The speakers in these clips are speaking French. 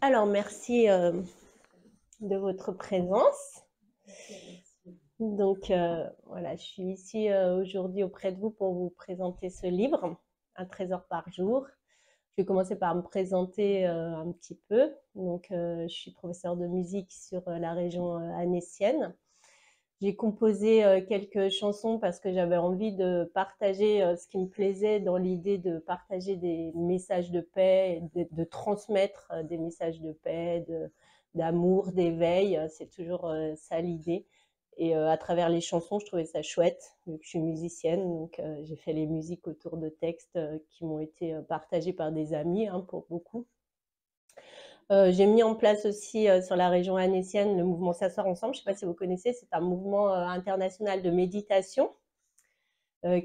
Alors, merci de votre présence. Donc, voilà, je suis ici aujourd'hui auprès de vous pour vous présenter ce livre, Un trésor par jour. Je vais commencer par me présenter un petit peu. Donc, je suis professeure de musique sur la région annécienne. J'ai composé quelques chansons parce que j'avais envie de partager ce qui me plaisait dans l'idée de partager des messages de paix, de transmettre des messages de paix, d'amour, d'éveil. C'est toujours ça l'idée. Et à travers les chansons, je trouvais ça chouette, vu que je suis musicienne. Donc, j'ai fait les musiques autour de textes qui m'ont été partagés par des amis, hein, pour beaucoup. J'ai mis en place aussi sur la région annécienne le mouvement S'asseoir ensemble. Je ne sais pas si vous connaissez, c'est un mouvement international de méditation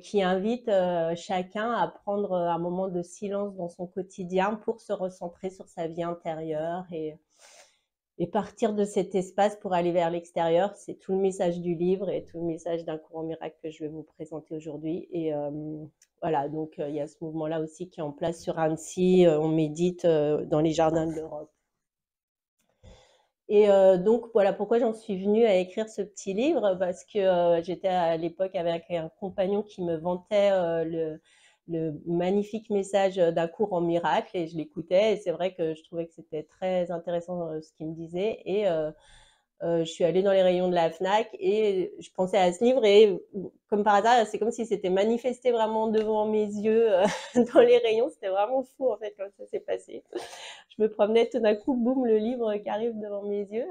qui invite chacun à prendre un moment de silence dans son quotidien pour se recentrer sur sa vie intérieure et partir de cet espace pour aller vers l'extérieur. C'est tout le message du livre et tout le message d'un courant miracle que je vais vous présenter aujourd'hui. Et voilà, donc il y a ce mouvement-là aussi qui est en place sur Annecy. On médite dans les jardins de l'Europe. Et donc, voilà pourquoi j'en suis venue à écrire ce petit livre, parce que j'étais à l'époque avec un compagnon qui me vantait le magnifique message d'un cours en miracle, et je l'écoutais, et c'est vrai que je trouvais que c'était très intéressant ce qu'il me disait. Et je suis allée dans les rayons de la Fnac et je pensais à ce livre, et comme par hasard, c'est comme si c'était manifesté vraiment devant mes yeux dans les rayons. C'était vraiment fou en fait quand ça s'est passé. Je me promenais, tout d'un coup, boum, le livre qui arrive devant mes yeux.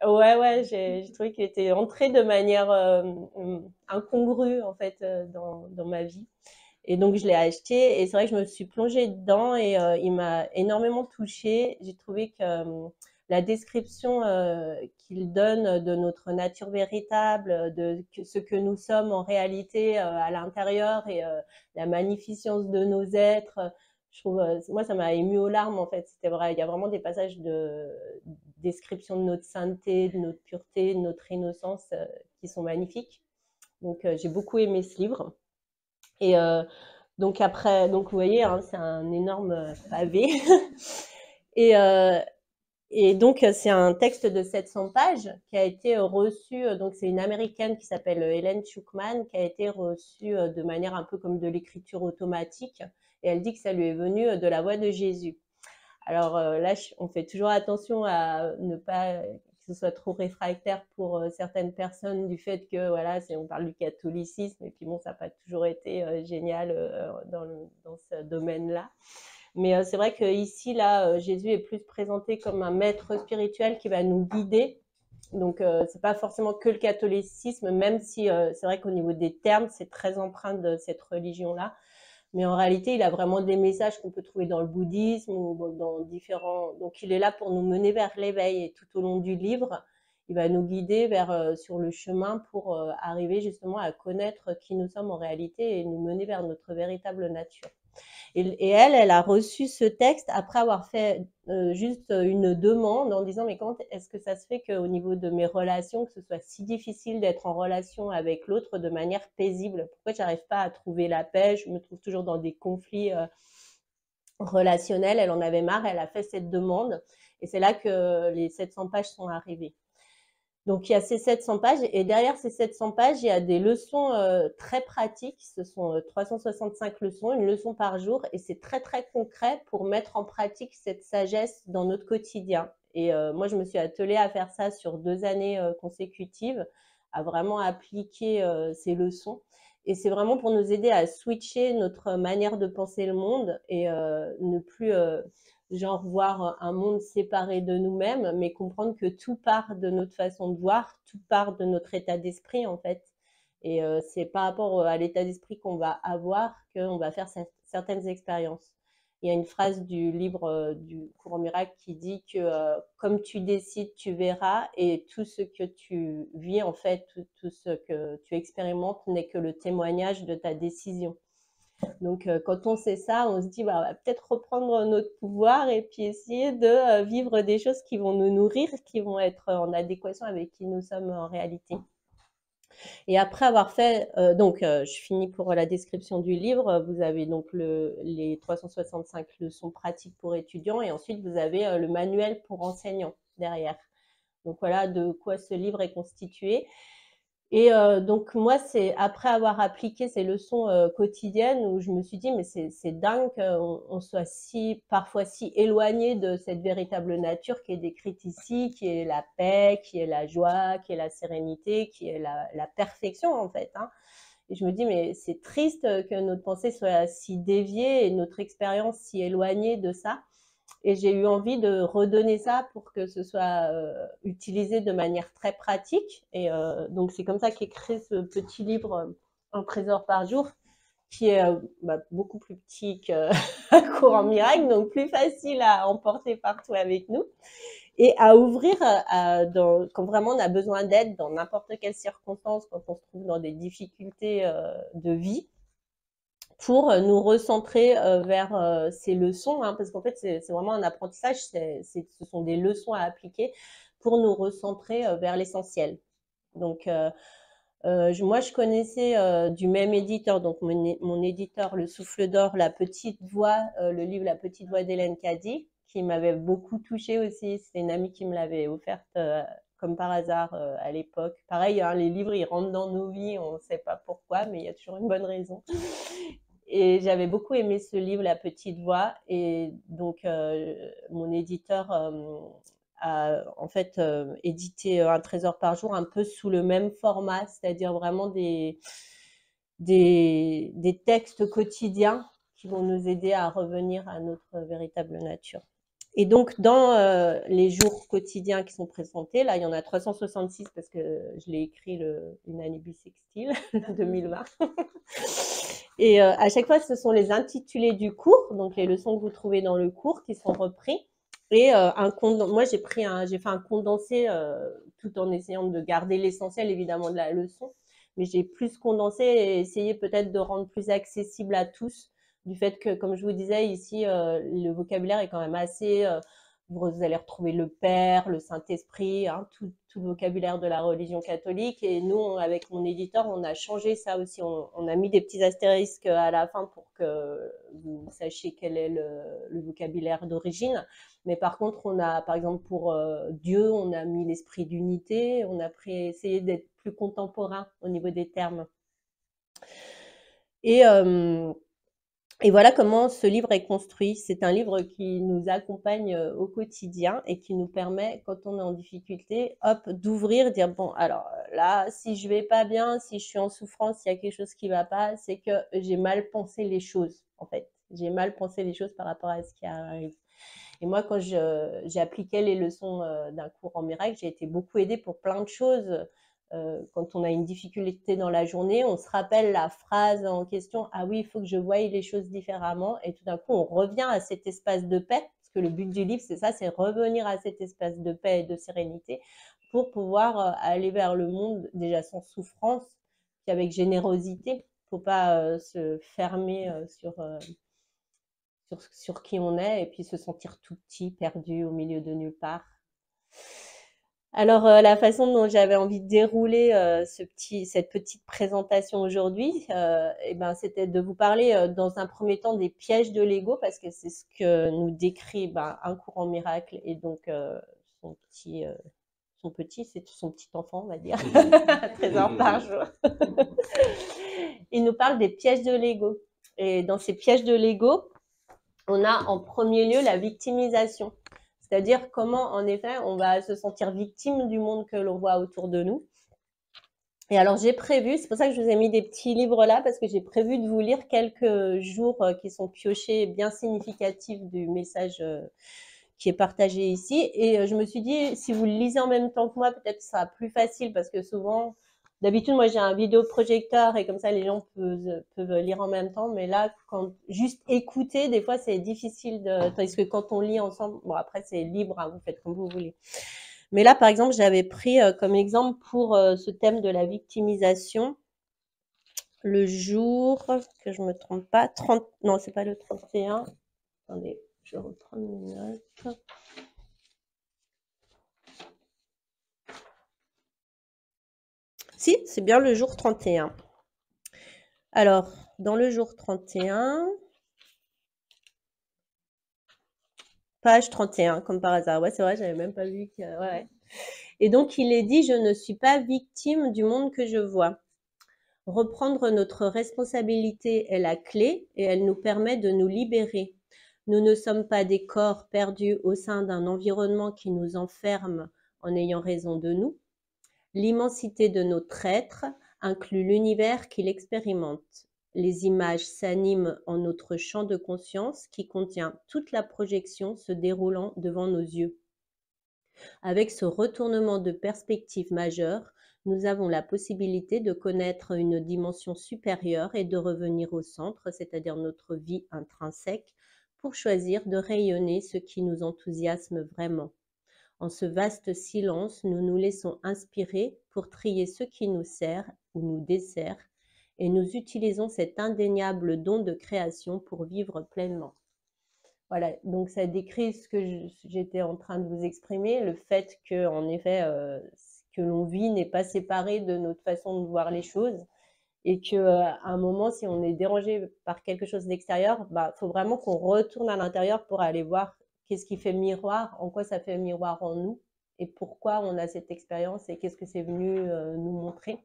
Ouais, j'ai trouvé qu'il était entré de manière incongrue en fait dans ma vie. Et donc je l'ai acheté, et c'est vrai que je me suis plongée dedans, et il m'a énormément touchée. J'ai trouvé que la description qu'il donne de notre nature véritable, ce que nous sommes en réalité à l'intérieur, et la magnificence de nos êtres, je trouve, moi ça m'a émue aux larmes en fait. C'était vrai, il y a vraiment des passages de description de notre sainteté, de notre pureté, de notre innocence qui sont magnifiques. Donc j'ai beaucoup aimé ce livre. Et donc après, donc vous voyez, hein, c'est un énorme pavé. et, et donc c'est un texte de 700 pages qui a été reçu, donc c'est une américaine qui s'appelle Helen Schucman, qui a été reçue de manière un peu comme de l'écriture automatique, et elle dit que ça lui est venu de la voix de Jésus. Alors là, on fait toujours attention à ne pas que ce soit trop réfractaire pour certaines personnes, du fait que voilà, on parle du catholicisme, et puis bon, ça n'a pas toujours été génial dans ce domaine-là. Mais c'est vrai qu'ici, là, Jésus est plus présenté comme un maître spirituel qui va nous guider. Donc c'est pas forcément que le catholicisme, même si c'est vrai qu'au niveau des termes, c'est très empreint de cette religion-là. Mais en réalité, il a vraiment des messages qu'on peut trouver dans le bouddhisme ou dans différents. Donc, il est là pour nous mener vers l'éveil. Et tout au long du livre, il va nous guider sur le chemin pour arriver justement à connaître qui nous sommes en réalité et nous mener vers notre véritable nature. Et elle a reçu ce texte après avoir fait juste une demande en disant: mais comment est-ce que ça se fait qu'au niveau de mes relations, que ce soit si difficile d'être en relation avec l'autre de manière paisible? Pourquoi j'arrive pas à trouver la paix? Je me trouve toujours dans des conflits relationnels. Elle en avait marre, elle a fait cette demande, et c'est là que les 700 pages sont arrivées. Donc, il y a ces 700 pages, et derrière ces 700 pages, il y a des leçons très pratiques. Ce sont 365 leçons, une leçon par jour, et c'est très, très concret pour mettre en pratique cette sagesse dans notre quotidien. Et moi, je me suis attelée à faire ça sur 2 années consécutives, à vraiment appliquer ces leçons. Et c'est vraiment pour nous aider à switcher notre manière de penser le monde, et ne plus genre voir un monde séparé de nous-mêmes, mais comprendre que tout part de notre façon de voir, tout part de notre état d'esprit en fait. Et c'est par rapport à l'état d'esprit qu'on va avoir qu'on va faire certaines expériences. Il y a une phrase du livre du courant miracle qui dit que comme tu décides, tu verras, et tout ce que tu vis en fait, tout ce que tu expérimentes n'est que le témoignage de ta décision. Donc, quand on sait ça, on se dit, bah, on va peut-être reprendre notre pouvoir et puis essayer de vivre des choses qui vont nous nourrir, qui vont être en adéquation avec qui nous sommes en réalité. Et après avoir fait, je finis pour la description du livre. Vous avez donc les 365 leçons pratiques pour étudiants et ensuite vous avez le manuel pour enseignants derrière. Donc voilà de quoi ce livre est constitué. Et donc moi, c'est après avoir appliqué ces leçons quotidiennes où je me suis dit, mais c'est dingue qu'on soit parfois si éloigné de cette véritable nature qui est décrite ici, qui est la paix, qui est la joie, qui est la sérénité, qui est la perfection en fait. Hein. Et je me dis, mais c'est triste que notre pensée soit si déviée et notre expérience si éloignée de ça. Et j'ai eu envie de redonner ça pour que ce soit utilisé de manière très pratique. Et donc, c'est comme ça qu'est créé ce petit livre, Un trésor par jour, qui est beaucoup plus petit qu'un cours en miracle, donc plus facile à emporter partout avec nous et à ouvrir quand vraiment on a besoin d'aide dans n'importe quelle circonstance, quand on se trouve dans des difficultés de vie pour nous recentrer vers ces leçons, hein, parce qu'en fait, c'est vraiment un apprentissage, ce sont des leçons à appliquer pour nous recentrer vers l'essentiel. Donc, moi, je connaissais du même éditeur, donc mon éditeur, Le Souffle d'Or, La Petite Voix, le livre La Petite Voix d'Hélène Caddy, qui m'avait beaucoup touchée aussi. C'est une amie qui me l'avait offerte comme par hasard à l'époque. Pareil, hein, les livres, ils rentrent dans nos vies, on ne sait pas pourquoi, mais il y a toujours une bonne raison. Et j'avais beaucoup aimé ce livre, La Petite Voix. Et donc, mon éditeur a en fait édité Un trésor par jour, un peu sous le même format, c'est-à-dire vraiment des textes quotidiens qui vont nous aider à revenir à notre véritable nature. Et donc, dans les jours quotidiens qui sont présentés, là, il y en a 366 parce que je l'ai écrit une année bissextile, 2020. Et à chaque fois, ce sont les intitulés du cours, donc les leçons que vous trouvez dans le cours qui sont repris. Et moi, j'ai fait un condensé tout en essayant de garder l'essentiel, évidemment, de la leçon. Mais j'ai plus condensé et essayé peut-être de rendre plus accessible à tous du fait que, comme je vous disais, ici, le vocabulaire est quand même assez... vous allez retrouver le Père, le Saint-Esprit, hein, tout le vocabulaire de la religion catholique. Et nous, avec mon éditeur, on a changé ça aussi. On a mis des petits astérisques à la fin pour que vous sachiez quel est le vocabulaire d'origine. Mais par contre, on a, par exemple, pour Dieu, on a mis l'esprit d'unité. On a essayé d'être plus contemporain au niveau des termes. Et voilà comment ce livre est construit. C'est un livre qui nous accompagne au quotidien et qui nous permet, quand on est en difficulté, hop, d'ouvrir, dire bon, alors là, si je vais pas bien, si je suis en souffrance, s'il y a quelque chose qui va pas, c'est que j'ai mal pensé les choses, en fait. J'ai mal pensé les choses par rapport à ce qui arrive. Et moi, quand j'appliquais les leçons d'un cours en miracle, j'ai été beaucoup aidée pour plein de choses. Quand on a une difficulté dans la journée, on se rappelle la phrase en question, ah oui, il faut que je voie les choses différemment. Et tout d'un coup, on revient à cet espace de paix, parce que le but du livre, c'est ça, c'est revenir à cet espace de paix et de sérénité pour pouvoir aller vers le monde déjà sans souffrance, puis avec générosité. Il ne faut pas se fermer sur qui on est et puis se sentir tout petit, perdu au milieu de nulle part. Alors, la façon dont j'avais envie de dérouler cette petite présentation aujourd'hui, c'était de vous parler dans un premier temps des pièges de l'ego, parce que c'est ce que nous décrit un cours en miracle et donc son petit, c'est son petit enfant, on va dire, 13 heures par jour. Il nous parle des pièges de l'ego. Et dans ces pièges de l'ego, on a en premier lieu la victimisation. C'est-à-dire comment, en effet, on va se sentir victime du monde que l'on voit autour de nous. Et alors, j'ai prévu, c'est pour ça que je vous ai mis des petits livres là, parce que j'ai prévu de vous lire quelques jours qui sont piochés, bien significatifs du message qui est partagé ici. Et je me suis dit, si vous le lisez en même temps que moi, peut-être ça sera plus facile, parce que souvent, d'habitude, moi, j'ai un vidéoprojecteur et comme ça, les gens peuvent lire en même temps. Mais là, juste écouter, des fois, c'est difficile tandis que quand on lit ensemble, bon, après, c'est libre, hein, vous faites comme vous voulez. Mais là, par exemple, j'avais pris comme exemple pour ce thème de la victimisation le jour, que je me trompe pas, non, c'est pas le 31. Attendez, je vais reprendre mes notes. Si, c'est bien le jour 31. Alors, dans le jour 31, page 31, comme par hasard. Ouais, c'est vrai, j'avais même pas vu que... Ouais. Et donc, il est dit, je ne suis pas victime du monde que je vois. Reprendre notre responsabilité est la clé et elle nous permet de nous libérer. Nous ne sommes pas des corps perdus au sein d'un environnement qui nous enferme en ayant raison de nous. L'immensité de notre être inclut l'univers qu'il expérimente. Les images s'animent en notre champ de conscience qui contient toute la projection se déroulant devant nos yeux. Avec ce retournement de perspective majeur, nous avons la possibilité de connaître une dimension supérieure et de revenir au centre, c'est-à-dire notre vie intrinsèque, pour choisir de rayonner ce qui nous enthousiasme vraiment. En ce vaste silence, nous nous laissons inspirer pour trier ce qui nous sert ou nous dessert, et nous utilisons cet indéniable don de création pour vivre pleinement. Voilà, donc ça décrit ce que j'étais en train de vous exprimer, le fait que, en effet, ce que l'on vit n'est pas séparé de notre façon de voir les choses, et qu'à un moment, si on est dérangé par quelque chose d'extérieur, faut vraiment qu'on retourne à l'intérieur pour aller voir qu'est-ce qui fait miroir, en quoi ça fait miroir en nous, et pourquoi on a cette expérience, et qu'est-ce que c'est venu nous montrer.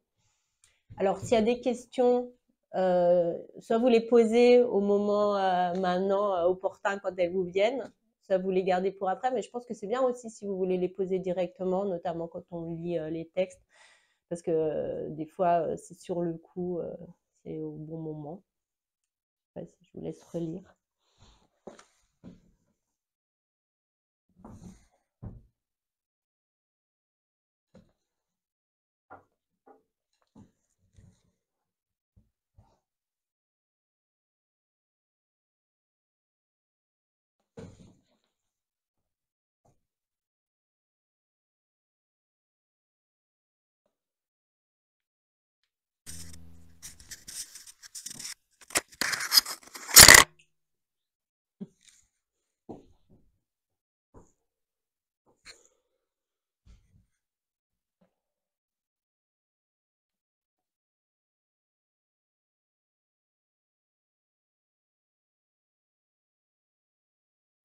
Alors, s'il y a des questions, soit vous les posez au moment maintenant opportun quand elles vous viennent, soit vous les gardez pour après, mais je pense que c'est bien aussi si vous voulez les poser directement, notamment quand on lit les textes, parce que des fois, c'est sur le coup, c'est au bon moment. Je sais pas si je vous laisse relire.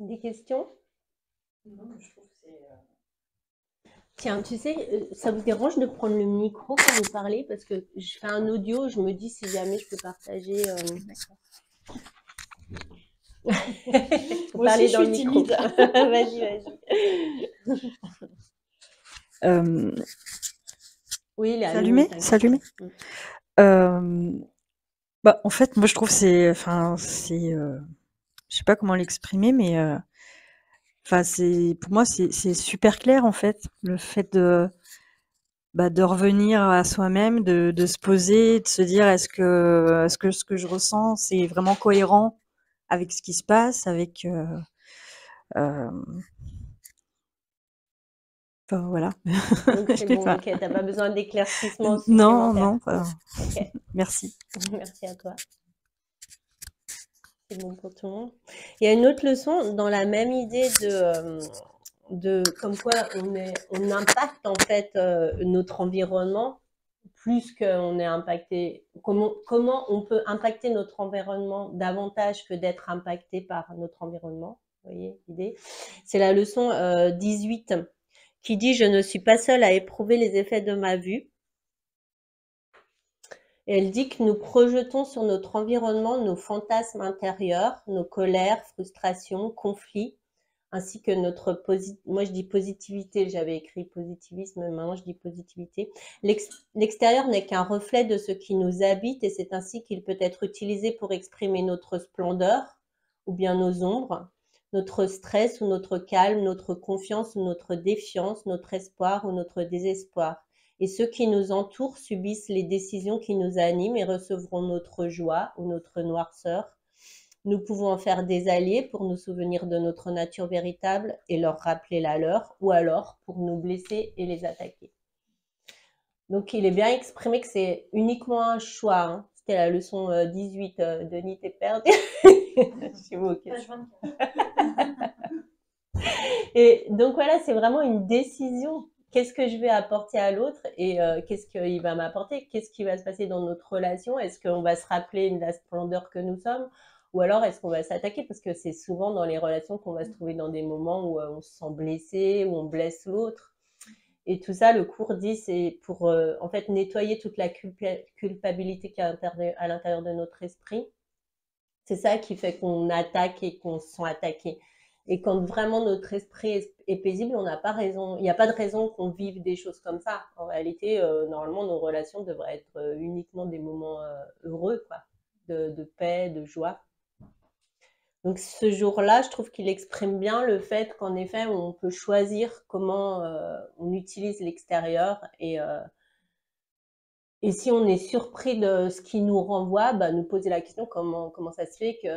Des questions? Non, mais je trouve que c'est... Tiens, tu sais, ça vous dérange de prendre le micro quand vous parlez? Parce que je fais un audio, je me dis si jamais je peux partager. Faut Moi aussi, parler je dans le suis micro. timide. Vas-y. Oui, il est C'est allumé? t'inquiète. C'est allumé? En fait, moi, je trouve je sais pas comment l'exprimer, mais pour moi, c'est super clair, en fait, le fait de revenir à soi-même, de se poser, de se dire est-ce que ce que je ressens, c'est vraiment cohérent avec ce qui se passe, avec voilà. Donc c'est bon, ok, t'as pas besoin d'éclaircissement Non, supplémentaire. Ok, merci. merci à toi. C'est bon pour tout le monde. Il y a une autre leçon dans la même idée de comme quoi on impacte en fait notre environnement plus qu'on est impacté. Comment on peut impacter notre environnement davantage que d'être impacté par notre environnement. Vous voyez l'idée? C'est la leçon 18 qui dit « Je ne suis pas seule à éprouver les effets de ma vue ». Et elle dit que nous projetons sur notre environnement nos fantasmes intérieurs, nos colères, frustrations, conflits, ainsi que notre moi je dis positivité, j'avais écrit positivisme, mais maintenant je dis positivité. L'extérieur n'est qu'un reflet de ce qui nous habite et c'est ainsi qu'il peut être utilisé pour exprimer notre splendeur ou bien nos ombres, notre stress ou notre calme, notre confiance ou notre défiance, notre espoir ou notre désespoir. Et ceux qui nous entourent subissent les décisions qui nous animent et recevront notre joie ou notre noirceur. Nous pouvons en faire des alliés pour nous souvenir de notre nature véritable et leur rappeler la leur, ou alors pour nous blesser et les attaquer. Donc il est bien exprimé que c'est uniquement un choix. Hein. C'était la leçon 18, Denis t'es perdu. Je suis moquée. Et donc voilà, c'est vraiment une décision qu'est-ce que je vais apporter à l'autre et qu'est-ce qu'il va m'apporter? Qu'est-ce qui va se passer dans notre relation? Est-ce qu'on va se rappeler de la splendeur que nous sommes? Ou alors est-ce qu'on va s'attaquer? Parce que c'est souvent dans les relations qu'on va se trouver dans des moments où on se sent blessé, où on blesse l'autre. Et tout ça, le cours dit, c'est pour en fait nettoyer toute la culpabilité qui est à l'intérieur de notre esprit. C'est ça qui fait qu'on attaque et qu'on se sent attaqué. Et quand vraiment notre esprit est paisible, on n'a pas raison, il n'y a pas de raison qu'on vive des choses comme ça. En réalité, normalement, nos relations devraient être uniquement des moments heureux, quoi, de paix, de joie. Donc ce jour-là, je trouve qu'il exprime bien le fait qu'en effet, on peut choisir comment on utilise l'extérieur et si on est surpris de ce qui nous renvoie, bah, nous poser la question comment ça se fait que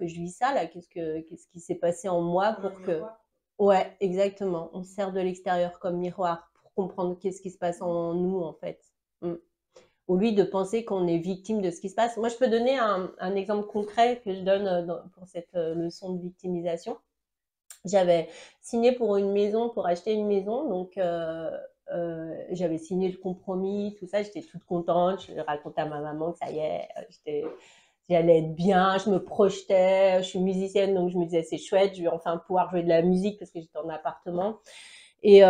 je vis ça là? Qu'est-ce qui s'est passé en moi pour que... Ouais, exactement. On sert de l'extérieur comme miroir pour comprendre qu'est-ce qui se passe en nous en fait. Au lieu de penser qu'on est victime de ce qui se passe. Moi, je peux donner un exemple concret que je donne pour cette leçon de victimisation. J'avais signé pour une maison, pour acheter une maison, donc j'avais signé le compromis, tout ça, j'étais toute contente, je racontais à ma maman que ça y est, j'allais être bien, je me projetais, je suis musicienne, donc je me disais c'est chouette, je vais enfin pouvoir jouer de la musique parce que j'étais en appartement. Et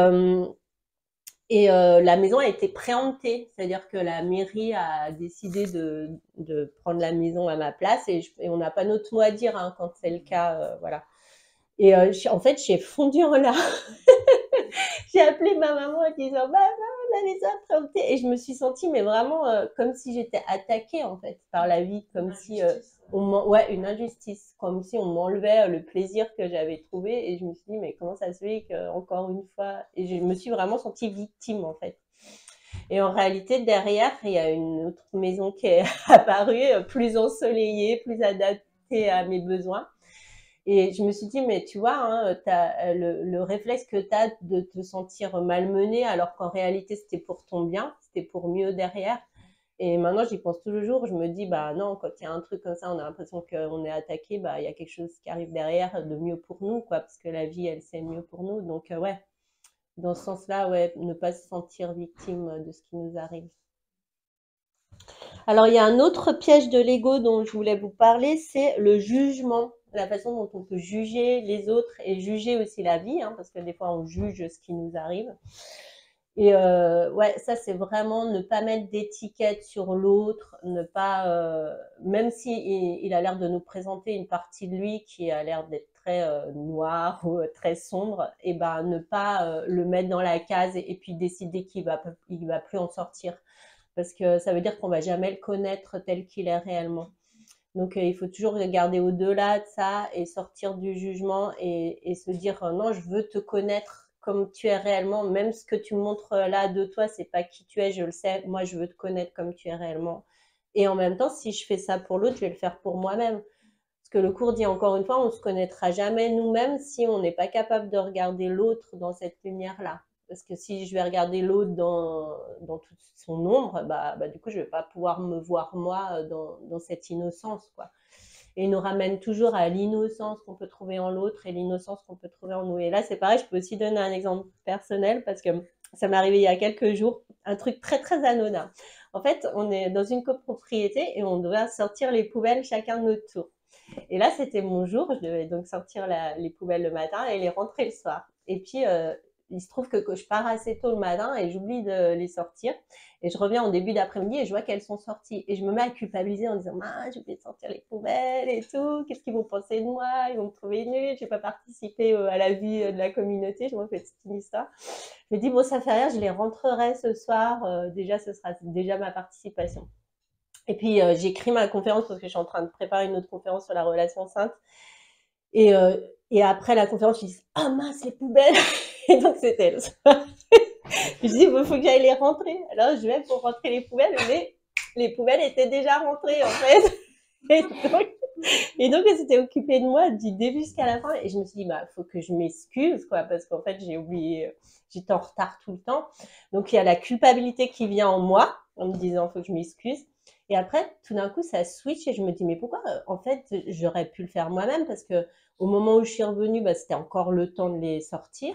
la maison a été préemptée, c'est-à-dire que la mairie a décidé de prendre la maison à ma place et on n'a pas notre mot à dire hein, quand c'est le cas, voilà. Et en fait, j'ai fondu en larmes. J'ai appelé ma maman en disant bah la maison a préempté et je me suis sentie mais vraiment comme si j'étais attaquée en fait par la vie, comme si ouais, une injustice, comme si on m'enlevait le plaisir que j'avais trouvé et je me suis dit mais comment ça se fait que encore une fois, et je me suis vraiment sentie victime en fait. Et en réalité derrière il y a une autre maison qui est apparue, plus ensoleillée, plus adaptée à mes besoins. Et je me suis dit, mais tu vois, hein, le réflexe que tu as de te sentir malmené, alors qu'en réalité, c'était pour ton bien, c'était pour mieux derrière. Et maintenant, j'y pense tous les jours. Je me dis, bah non, quand il y a un truc comme ça, on a l'impression qu'on est attaqué, bah il y a quelque chose qui arrive derrière de mieux pour nous, quoi, parce que la vie, elle, c'est mieux pour nous. Donc, ouais, dans ce sens-là, ouais, ne pas se sentir victime de ce qui nous arrive. Alors, il y a un autre piège de l'ego dont je voulais vous parler, c'est le jugement. La façon dont on peut juger les autres et juger aussi la vie, hein, parce que des fois, on juge ce qui nous arrive. Et ouais, ça, c'est vraiment ne pas mettre d'étiquette sur l'autre, ne pas, même si il a l'air de nous présenter une partie de lui qui a l'air d'être très noire ou très sombre, et ben ne pas le mettre dans la case et puis décider qu'il va plus en sortir. Parce que ça veut dire qu'on va jamais le connaître tel qu'il est réellement. Donc, il faut toujours regarder au-delà de ça et sortir du jugement et se dire non, je veux te connaître comme tu es réellement. Même ce que tu montres là de toi, c'est pas qui tu es, je le sais. Moi, je veux te connaître comme tu es réellement. Et en même temps, si je fais ça pour l'autre, je vais le faire pour moi-même. Parce que le cours dit encore une fois, on ne se connaîtra jamais nous-mêmes si on n'est pas capable de regarder l'autre dans cette lumière-là. Parce que si je vais regarder l'autre dans toute son ombre, bah, du coup, je ne vais pas pouvoir me voir moi dans cette innocence, quoi. Et il nous ramène toujours à l'innocence qu'on peut trouver en l'autre et l'innocence qu'on peut trouver en nous. Et là, c'est pareil, je peux aussi donner un exemple personnel parce que ça m'est arrivé il y a quelques jours, un truc très, très anodin. En fait, on est dans une copropriété et on doit sortir les poubelles chacun de notre tour. Et là, c'était mon jour, je devais donc sortir les poubelles le matin et les rentrer le soir. Et puis, il se trouve que je pars assez tôt le matin et j'oublie de les sortir. Et je reviens en début d'après-midi et je vois qu'elles sont sorties. Et je me mets à culpabiliser en disant « j'ai oublié de sortir les poubelles et tout. Qu'est-ce qu'ils vont penser de moi? Ils vont me trouver nulle. Je n'ai pas participé à la vie de la communauté. » Je me fais toute une histoire. Je me dis « bon, ça fait rien, je les rentrerai ce soir. Déjà, ce sera déjà ma participation. » Et puis, j'écris ma conférence parce que je suis en train de préparer une autre conférence sur la relation sainte. Et après la conférence, je dis « ah mince, les poubelles !» Et donc, c'était le soir. Je dis « il faut que j'aille les rentrer. » Alors, je vais pour rentrer les poubelles, mais les poubelles étaient déjà rentrées, en fait. Et donc, elle s'était occupée de moi du début jusqu'à la fin. Et je me suis dit, bah, faut que je m'excuse, quoi, parce qu'en fait, j'ai oublié, j'étais en retard tout le temps. Donc, il y a la culpabilité qui vient en moi, en me disant, faut que je m'excuse. Et après, tout d'un coup, ça switch et je me dis, mais pourquoi, en fait, j'aurais pu le faire moi-même parce que au moment où je suis revenue, bah, c'était encore le temps de les sortir.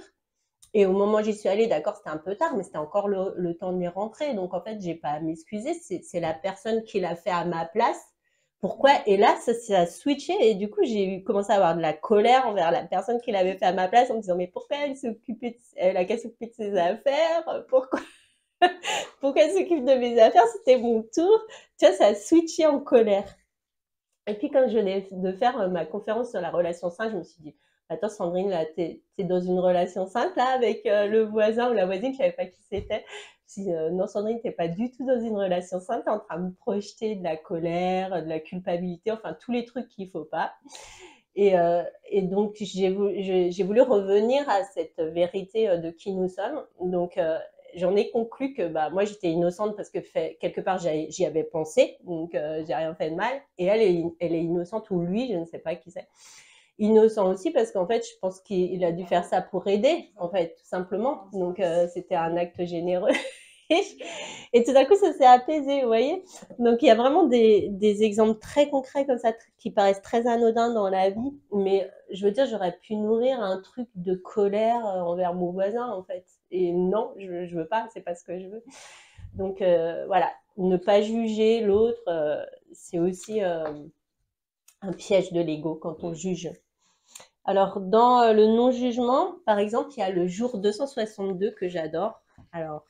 Et au moment où j'y suis allée, d'accord, c'était un peu tard, mais c'était encore le temps d'y rentrer. Donc, en fait, j'ai pas à m'excuser. C'est la personne qui l'a fait à ma place. Pourquoi? Et là, ça a switché. Et du coup, j'ai commencé à avoir de la colère envers la personne qui l'avait fait à ma place en me disant, mais pourquoi elle a qu'à s'occuper de ses affaires? Pourquoi elle s'occupe de mes affaires? C'était mon tour. Tu vois, ça a switché en colère. Et puis, quand je venais de faire ma conférence sur la relation saine, je me suis dit, attends, Sandrine, là, t'es dans une relation saine, là, avec le voisin ou la voisine, je savais pas qui c'était. Je me suis dit, non, Sandrine, t'es pas du tout dans une relation saine, t'es en train de me projeter de la colère, de la culpabilité, enfin, tous les trucs qu'il faut pas. Et donc, j'ai voulu revenir à cette vérité de qui nous sommes. Donc, j'en ai conclu que bah, moi, j'étais innocente parce que quelque part, j'y avais pensé. Donc, j'ai rien fait de mal. Et elle est innocente, ou lui, je ne sais pas qui c'est. Innocent aussi parce qu'en fait, je pense qu'il a dû faire ça pour aider, en fait, tout simplement. Donc, c'était un acte généreux. Et tout d'un coup, ça s'est apaisé, vous voyez. Donc, il y a vraiment des exemples très concrets comme ça qui paraissent très anodins dans la vie. Mais je veux dire, j'aurais pu nourrir un truc de colère envers mon voisin, en fait. Et non, je veux pas, c'est pas ce que je veux. Donc, voilà, ne pas juger l'autre, c'est aussi un piège de l'ego quand on juge. Alors, dans le non-jugement, par exemple, il y a le jour 262 que j'adore. Alors,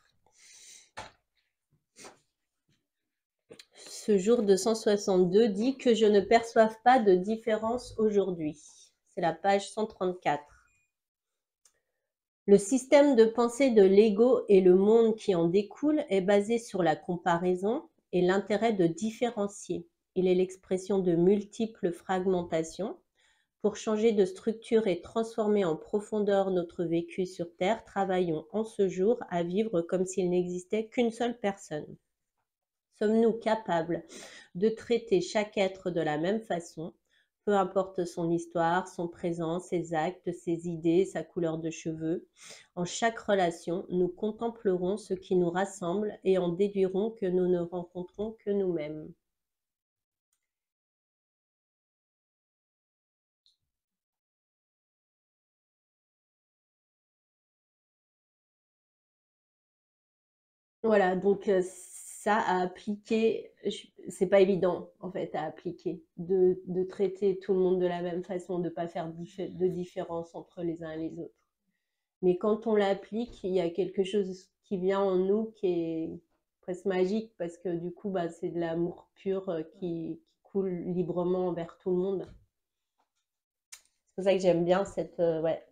ce jour 262 dit que je ne perçoive pas de différence aujourd'hui. C'est la page 134. Le système de pensée de l'ego et le monde qui en découle est basé sur la comparaison et l'intérêt de différencier. Il est l'expression de multiples fragmentations. Pour changer de structure et transformer en profondeur notre vécu sur Terre, travaillons en ce jour à vivre comme s'il n'existait qu'une seule personne. Sommes-nous capables de traiter chaque être de la même façon, peu importe son histoire, son présent, ses actes, ses idées, sa couleur de cheveux? En chaque relation, nous contemplerons ce qui nous rassemble et en déduirons que nous ne rencontrons que nous-mêmes. Voilà, donc ça à appliquer, c'est pas évident en fait à appliquer, de traiter tout le monde de la même façon, de pas faire de différence entre les uns et les autres. Mais quand on l'applique, il y a quelque chose qui vient en nous qui est presque magique parce que du coup, bah, c'est de l'amour pur qui coule librement envers tout le monde. C'est pour ça que j'aime bien cette... ouais.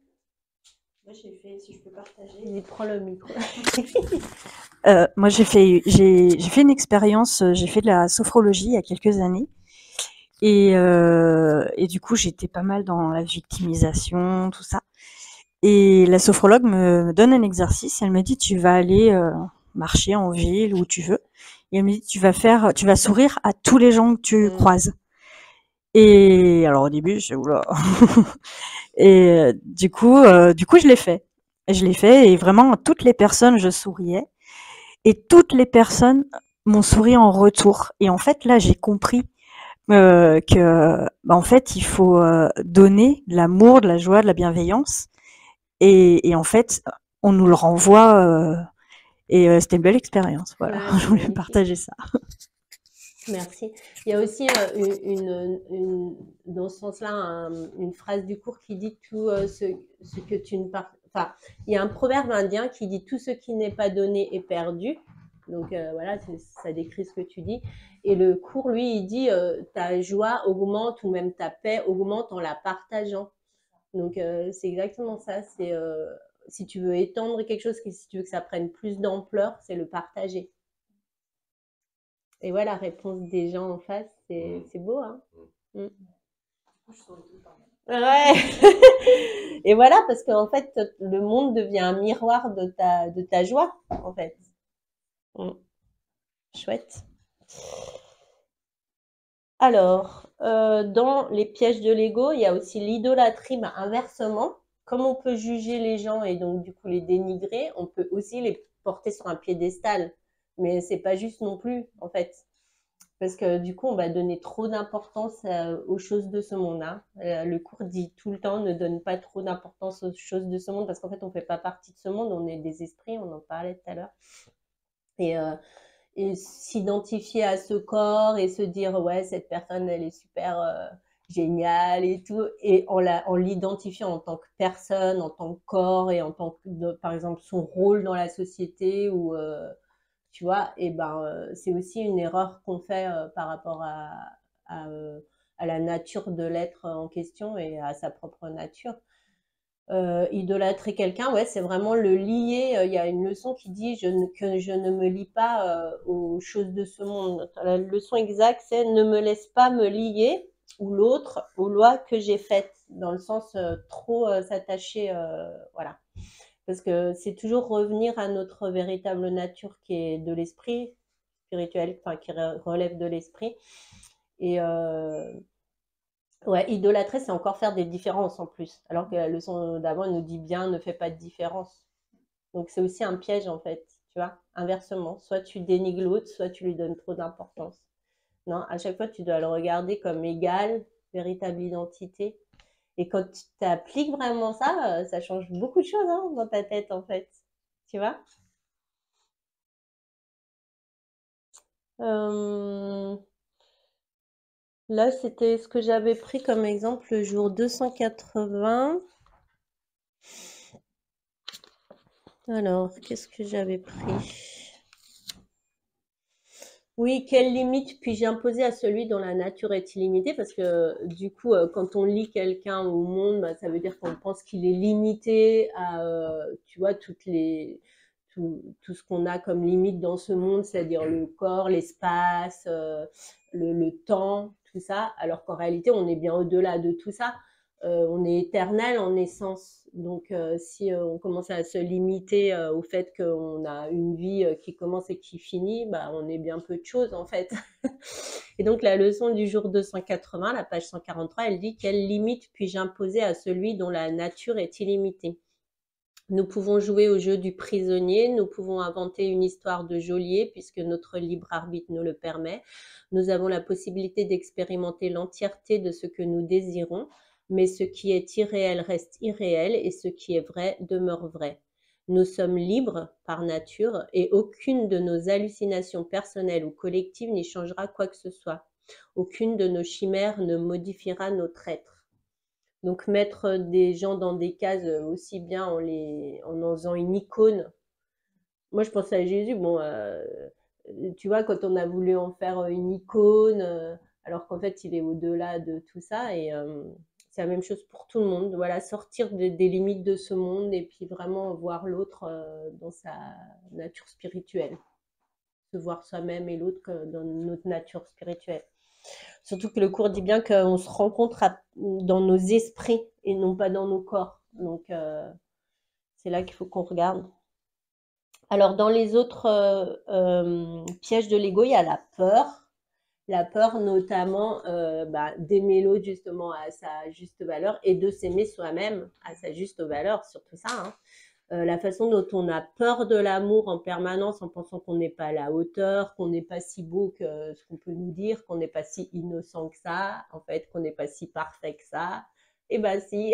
Moi, j'ai fait, si je peux partager. Vas-y, prends le micro. Moi, j'ai fait une expérience, j'ai fait de la sophrologie il y a quelques années. Et du coup, j'étais pas mal dans la victimisation, tout ça. Et la sophrologue me donne un exercice. Elle me dit, tu vas aller marcher en ville, où tu veux. Et elle me dit, tu vas sourire à tous les gens que tu croises. Et alors au début, je oula. Et du coup, je l'ai fait. Je l'ai fait et vraiment toutes les personnes, je souriais et toutes les personnes m'ont souri en retour. Et en fait, là, j'ai compris que, bah, en fait, il faut donner de l'amour, de la joie, de la bienveillance. Et en fait, on nous le renvoie. C'était une belle expérience. Voilà, Ouais, je voulais partager ça. Merci. Il y a aussi dans ce sens-là une phrase du cours qui dit tout ce que tu ne partages. Enfin, il y a un proverbe indien qui dit tout ce qui n'est pas donné est perdu. Donc voilà, ça décrit ce que tu dis. Et le cours, lui, il dit ta joie augmente ou même ta paix augmente en la partageant. Donc c'est exactement ça. C'est si tu veux étendre quelque chose, si tu veux que ça prenne plus d'ampleur, c'est le partager. Et voilà, la réponse des gens en face, c'est beau, hein. Ouais. Et voilà, parce qu'en fait, le monde devient un miroir de ta joie, en fait. Chouette. Alors, dans les pièges de l'ego, il y a aussi l'idolâtrie, mais inversement. Comme on peut juger les gens et donc du coup les dénigrer, on peut aussi les porter sur un piédestal. Mais c'est pas juste non plus, en fait. Parce que du coup, on va donner trop d'importance aux choses de ce monde, hein. Le cours dit tout le temps, ne donne pas trop d'importance aux choses de ce monde, parce qu'en fait, on ne fait pas partie de ce monde, on est des esprits, on en parlait tout à l'heure. Et s'identifier à ce corps et se dire, ouais, cette personne, elle est super géniale et tout, et en l'identifiant en tant que personne, en tant que corps et en tant que, par exemple, son rôle dans la société ou tu vois, et ben c'est aussi une erreur qu'on fait par rapport à, euh, à la nature de l'être en question et à sa propre nature. Idolâtrer quelqu'un, ouais, c'est vraiment le lier. Il y a une leçon qui dit que je ne me lie pas aux choses de ce monde. La leçon exacte, c'est ne me laisse pas me lier ou l'autre aux lois que j'ai faites, dans le sens trop s'attacher, voilà. Parce que c'est toujours revenir à notre véritable nature qui est de l'esprit spirituel, enfin qui relève de l'esprit. Et ouais, idolâtrer, c'est encore faire des différences en plus. Alors que la leçon d'avant, elle nous dit bien, ne fais pas de différence. Donc c'est aussi un piège en fait, tu vois, inversement. Soit tu dénigres l'autre, soit tu lui donnes trop d'importance. Non, à chaque fois, tu dois le regarder comme égal, véritable identité. Et quand tu appliques vraiment ça, ça change beaucoup de choses hein, dans ta tête en fait. Tu vois. Euh, Là, c'était ce que j'avais pris comme exemple le jour 280. Alors, qu'est-ce que j'avais pris? Oui, quelle limite puis-je imposer à celui dont la nature est illimitée? Parce que du coup, quand on lie quelqu'un au monde, bah, ça veut dire qu'on pense qu'il est limité à, tu vois, tout ce qu'on a comme limite dans ce monde, c'est-à-dire le corps, l'espace, le temps, tout ça, alors qu'en réalité, on est bien au-delà de tout ça. On est éternel en essence. Donc, si on commence à se limiter au fait qu'on a une vie qui commence et qui finit, bah, on est bien peu de choses en fait. Et donc, la leçon du jour 280, la page 143, elle dit: quelle limite puis-je imposer à celui dont la nature est illimitée? Nous pouvons jouer au jeu du prisonnier, nous pouvons inventer une histoire de geôlier puisque notre libre arbitre nous le permet. Nous avons la possibilité d'expérimenter l'entièreté de ce que nous désirons, mais ce qui est irréel reste irréel et ce qui est vrai demeure vrai. Nous sommes libres par nature et aucune de nos hallucinations personnelles ou collectives n'y changera quoi que ce soit. Aucune de nos chimères ne modifiera notre être. Donc mettre des gens dans des cases aussi bien en faisant une icône. Moi, je pense à Jésus. Bon, tu vois, quand on a voulu en faire une icône, alors qu'en fait, il est au-delà de tout ça. Et c'est la même chose pour tout le monde. Voilà, sortir des limites de ce monde et puis vraiment voir l'autre dans sa nature spirituelle. Se voir soi-même et l'autre dans notre nature spirituelle. Surtout que le cours dit bien qu'on se rencontre dans nos esprits et non pas dans nos corps. Donc, c'est là qu'il faut qu'on regarde. Alors, dans les autres pièges de l'ego, il y a la peur. La peur, notamment, d'aimer l'autre justement à sa juste valeur et de s'aimer soi-même à sa juste valeur, surtout ça. Hein. La façon dont on a peur de l'amour en permanence en pensant qu'on n'est pas à la hauteur, qu'on n'est pas si beau que ce qu'on peut nous dire, qu'on n'est pas si innocent que ça, en fait, qu'on n'est pas si parfait que ça. Eh ben si.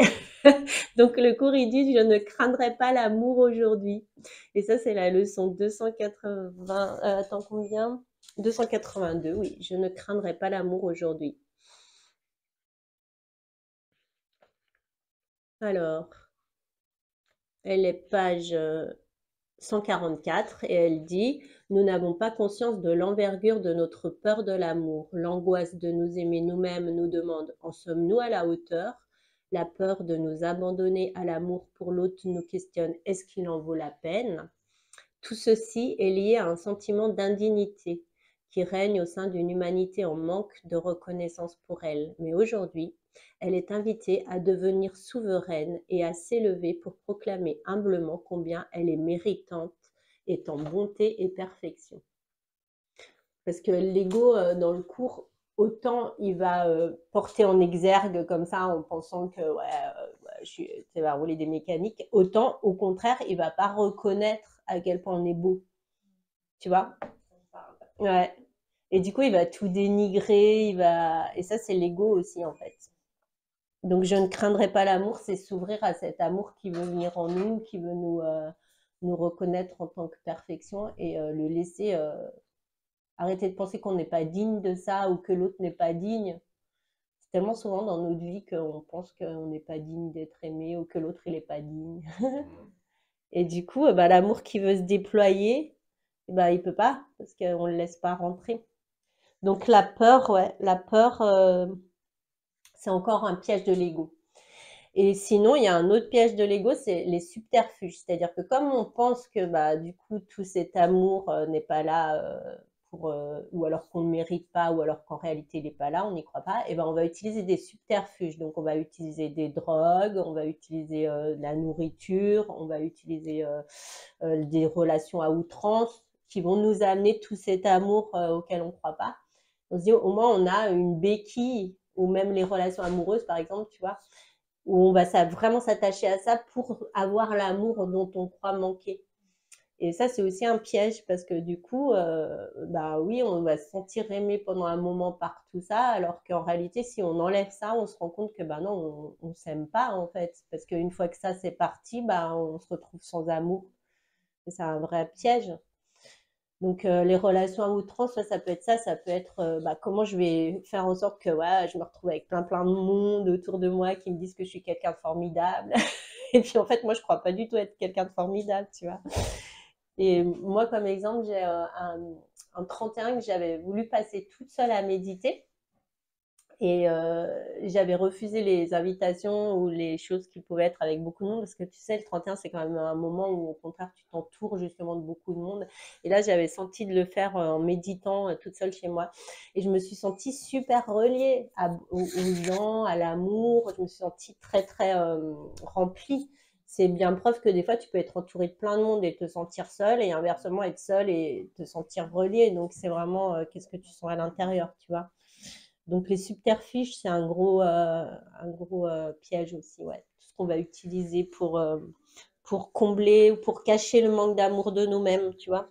Donc le cours, il dit, je ne craindrai pas l'amour aujourd'hui. Et ça, c'est la leçon 280. Attends, combien 282, oui. Je ne craindrai pas l'amour aujourd'hui. Alors, elle est page 144 et elle dit: nous n'avons pas conscience de l'envergure de notre peur de l'amour. L'angoisse de nous aimer nous-mêmes nous demande: en sommes-nous à la hauteur? La peur de nous abandonner à l'amour pour l'autre nous questionne: est-ce qu'il en vaut la peine? Tout ceci est lié à un sentiment d'indignité qui règne au sein d'une humanité en manque de reconnaissance pour elle. Mais aujourd'hui, elle est invitée à devenir souveraine et à s'élever pour proclamer humblement combien elle est méritante, est en bonté et perfection. Parce que l'ego, dans le cours, autant il va porter en exergue comme ça en pensant que ça va rouler des mécaniques, autant au contraire, il va pas reconnaître à quel point on est beau. Tu vois? Ouais. Et du coup, il va tout dénigrer, et ça, c'est l'ego aussi, en fait. Donc, je ne craindrai pas l'amour, c'est s'ouvrir à cet amour qui veut venir en nous, qui veut nous reconnaître en tant que perfection et le laisser arrêter de penser qu'on n'est pas digne de ça ou que l'autre n'est pas digne. C'est tellement souvent dans notre vie qu'on pense qu'on n'est pas digne d'être aimé ou que l'autre, il n'est pas digne. Et du coup, bah, l'amour qui veut se déployer, bah, il peut pas parce qu'on ne le laisse pas rentrer. Donc la peur, ouais, la peur, c'est encore un piège de l'ego. Et sinon, il y a un autre piège de l'ego, c'est les subterfuges. C'est-à-dire que comme on pense que bah, du coup, tout cet amour n'est pas là, ou alors qu'on ne le mérite pas, ou alors qu'en réalité, il n'est pas là, on n'y croit pas, et ben, on va utiliser des subterfuges. Donc, on va utiliser des drogues, on va utiliser de la nourriture, on va utiliser des relations à outrance qui vont nous amener tout cet amour auquel on ne croit pas. On se dit, au moins, on a une béquille, ou même les relations amoureuses, par exemple, tu vois, où on va vraiment s'attacher à ça pour avoir l'amour dont on croit manquer. Et ça, c'est aussi un piège parce que du coup, bah oui, on va se sentir aimé pendant un moment par tout ça, alors qu'en réalité, si on enlève ça, on se rend compte que bah non, on s'aime pas en fait, parce qu'une fois que ça c'est parti, bah on se retrouve sans amour. Et c'est un vrai piège. Donc les relations à outrance, ça peut être ça peut être bah, comment je vais faire en sorte que ouais, je me retrouve avec plein de monde autour de moi qui me disent que je suis quelqu'un de formidable. Et puis en fait, moi, je crois pas du tout être quelqu'un de formidable, tu vois. Et moi, comme exemple, j'ai un 31 que j'avais voulu passer toute seule à méditer. Et j'avais refusé les invitations ou les choses qui pouvaient être avec beaucoup de monde parce que tu sais, le 31, c'est quand même un moment où au contraire, tu t'entoures justement de beaucoup de monde. Et là, j'avais senti de le faire en méditant toute seule chez moi. Et je me suis sentie super reliée aux gens, à l'amour. Je me suis sentie très, très remplie. C'est bien preuve que des fois, tu peux être entouré de plein de monde et te sentir seule et inversement être seule et te sentir reliée. Donc, c'est vraiment qu'est-ce que tu sens à l'intérieur, tu vois. Donc les subterfuges, c'est un gros piège aussi, ouais. Tout ce qu'on va utiliser pour combler ou pour cacher le manque d'amour de nous-mêmes, tu vois.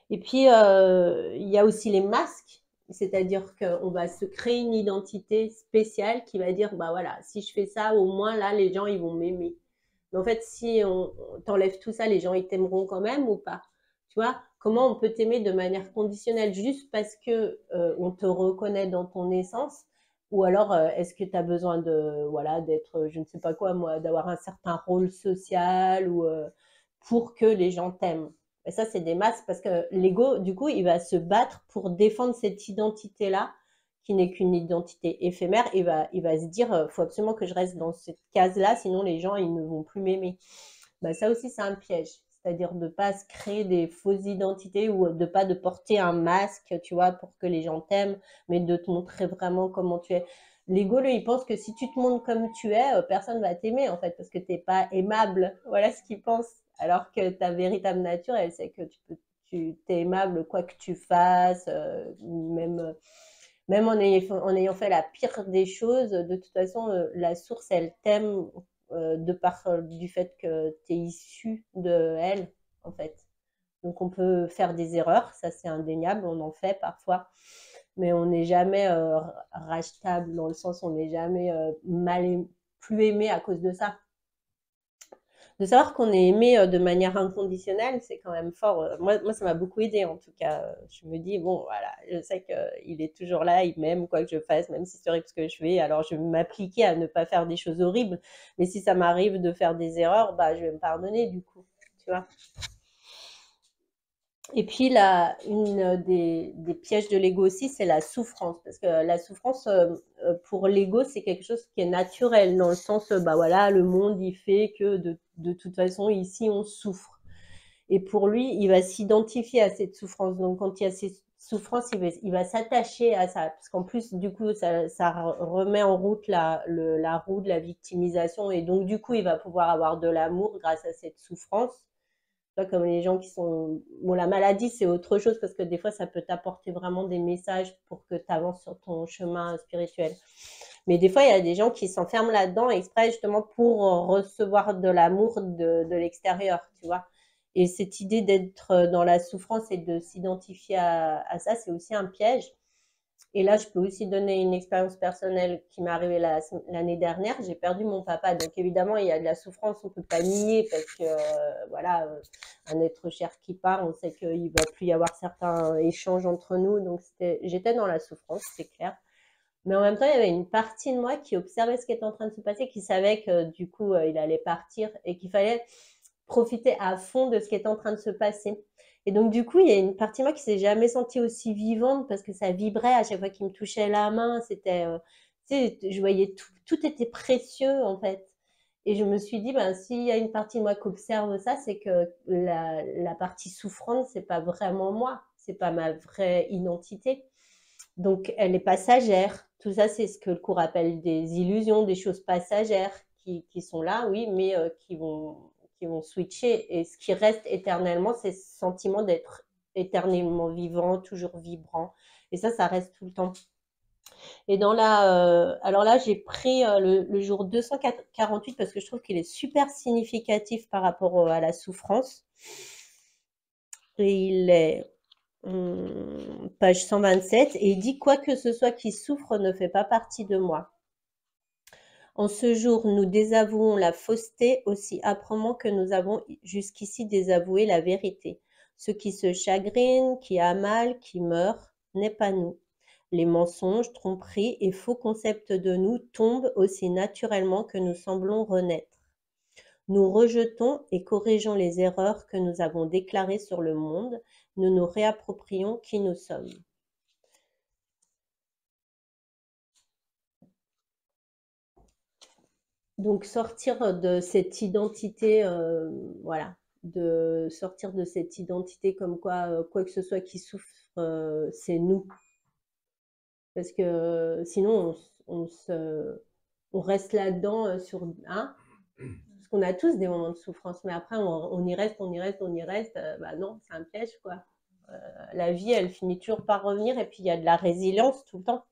Et puis, il y a aussi les masques, c'est-à-dire qu'on va se créer une identité spéciale qui va dire, bah voilà, si je fais ça, au moins là, les gens, ils vont m'aimer. Mais en fait, si on t'enlève tout ça, les gens, ils t'aimeront quand même ou pas? Tu vois, comment on peut t'aimer de manière conditionnelle juste parce que on te reconnaît dans ton essence? Ou alors, est-ce que tu as besoin de, voilà, d'être, je ne sais pas quoi, moi, d'avoir un certain rôle social ou pour que les gens t'aiment? Et ça, c'est des masques parce que l'ego, du coup, il va se battre pour défendre cette identité-là qui n'est qu'une identité éphémère, il va se dire, faut absolument que je reste dans cette case-là, sinon les gens, ils ne vont plus m'aimer. Bah, ça aussi, c'est un piège. C'est-à-dire de ne pas se créer des fausses identités ou de porter un masque, tu vois, pour que les gens t'aiment, mais de te montrer vraiment comment tu es. L'ego, lui, il pense que si tu te montres comme tu es, personne ne va t'aimer, en fait, parce que tu n'es pas aimable. Voilà ce qu'il pense. Alors que ta véritable nature, elle sait que tu es aimable quoi que tu fasses, même en ayant fait la pire des choses, de toute façon, la source, elle t'aime de par du fait que tu es issu de elle, en fait. Donc, on peut faire des erreurs, ça c'est indéniable, on en fait parfois, mais on n'est jamais rachetable dans le sens où on n'est jamais plus aimé à cause de ça. De savoir qu'on est aimé de manière inconditionnelle, c'est quand même fort. Moi, ça m'a beaucoup aidé en tout cas. Je me dis, bon, voilà, je sais qu'il est toujours là, il m'aime, quoi que je fasse, même si c'est horrible ce que je fais. Alors, je vais m'appliquer à ne pas faire des choses horribles. Mais si ça m'arrive de faire des erreurs, bah, je vais me pardonner du coup. Tu vois. Et puis, là, une des pièges de l'ego aussi, c'est la souffrance. Parce que la souffrance, pour l'ego, c'est quelque chose qui est naturel, dans le sens, bah voilà, le monde, il fait que de toute façon, ici, on souffre. Et pour lui, il va s'identifier à cette souffrance. Donc, quand il y a cette souffrance, il va s'attacher à ça. Parce qu'en plus, du coup, ça remet en route la roue de la victimisation. Et donc, du coup, il va pouvoir avoir de l'amour grâce à cette souffrance. Pas comme les gens qui sont... Bon, la maladie, c'est autre chose parce que des fois, ça peut t'apporter vraiment des messages pour que tu avances sur ton chemin spirituel. Mais des fois, il y a des gens qui s'enferment là-dedans exprès justement pour recevoir de l'amour de l'extérieur, tu vois. Et cette idée d'être dans la souffrance et de s'identifier à ça, c'est aussi un piège. Et là, je peux aussi donner une expérience personnelle qui m'est arrivée l'année dernière. J'ai perdu mon papa. Donc, évidemment, il y a de la souffrance, on ne peut pas nier parce que, voilà, un être cher qui part, on sait qu'il ne va plus y avoir certains échanges entre nous. Donc, j'étais dans la souffrance, c'est clair. Mais en même temps, il y avait une partie de moi qui observait ce qui était en train de se passer, qui savait que, du coup, il allait partir et qu'il fallait profiter à fond de ce qui était en train de se passer. Et donc, du coup, il y a une partie de moi qui s'est jamais sentie aussi vivante parce que ça vibrait à chaque fois qu'il me touchait la main. C'était, tu sais, je voyais tout était précieux, en fait. Et je me suis dit, ben, s'il y a une partie de moi qui observe ça, c'est que la partie souffrante, c'est pas vraiment moi. C'est pas ma vraie identité. Donc, elle est passagère. Tout ça, c'est ce que le cours appelle des illusions, des choses passagères qui sont là, oui, mais qui vont switcher. Et ce qui reste éternellement, c'est ce sentiment d'être éternellement vivant, toujours vibrant. Et ça reste tout le temps. Et alors là, j'ai pris le jour 248 parce que je trouve qu'il est super significatif par rapport à la souffrance. Et il est page 127, et il dit « Quoi que ce soit qui souffre ne fait pas partie de moi. En ce jour, nous désavouons la fausseté aussi âprement que nous avons jusqu'ici désavoué la vérité. Ce qui se chagrine, qui a mal, qui meurt, n'est pas nous. Les mensonges, tromperies et faux concepts de nous tombent aussi naturellement que nous semblons renaître. Nous rejetons et corrigeons les erreurs que nous avons déclarées sur le monde. Nous nous réapproprions qui nous sommes. » Donc sortir de cette identité, voilà, de sortir de cette identité comme quoi, quoi que ce soit qui souffre, c'est nous. Parce que sinon, on reste là-dedans sur... Hein, parce qu'on a tous des moments de souffrance, mais après, on y reste, on y reste, on y reste. Bah non, c'est un piège, quoi. La vie, elle finit toujours par revenir, et puis il y a de la résilience tout le temps.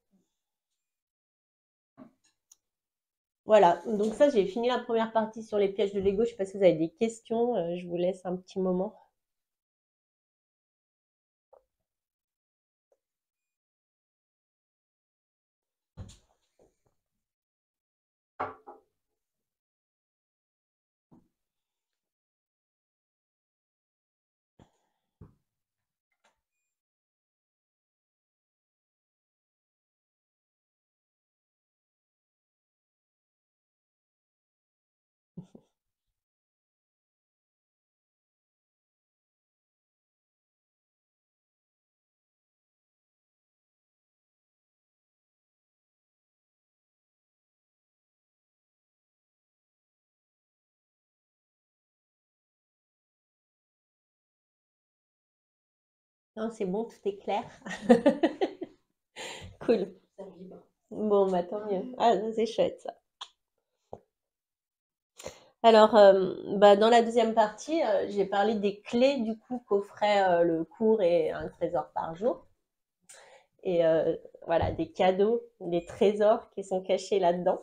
Voilà, donc ça, j'ai fini la première partie sur les pièges de l'ego. Je ne sais pas si vous avez des questions, je vous laisse un petit moment. Non, c'est bon, tout est clair. Cool. Bon, bah tant mieux. Ah, c'est chouette ça. Alors, bah, dans la deuxième partie, j'ai parlé des clés du coup qu'offrait le cours et un trésor par jour. Et voilà, des cadeaux, des trésors qui sont cachés là-dedans.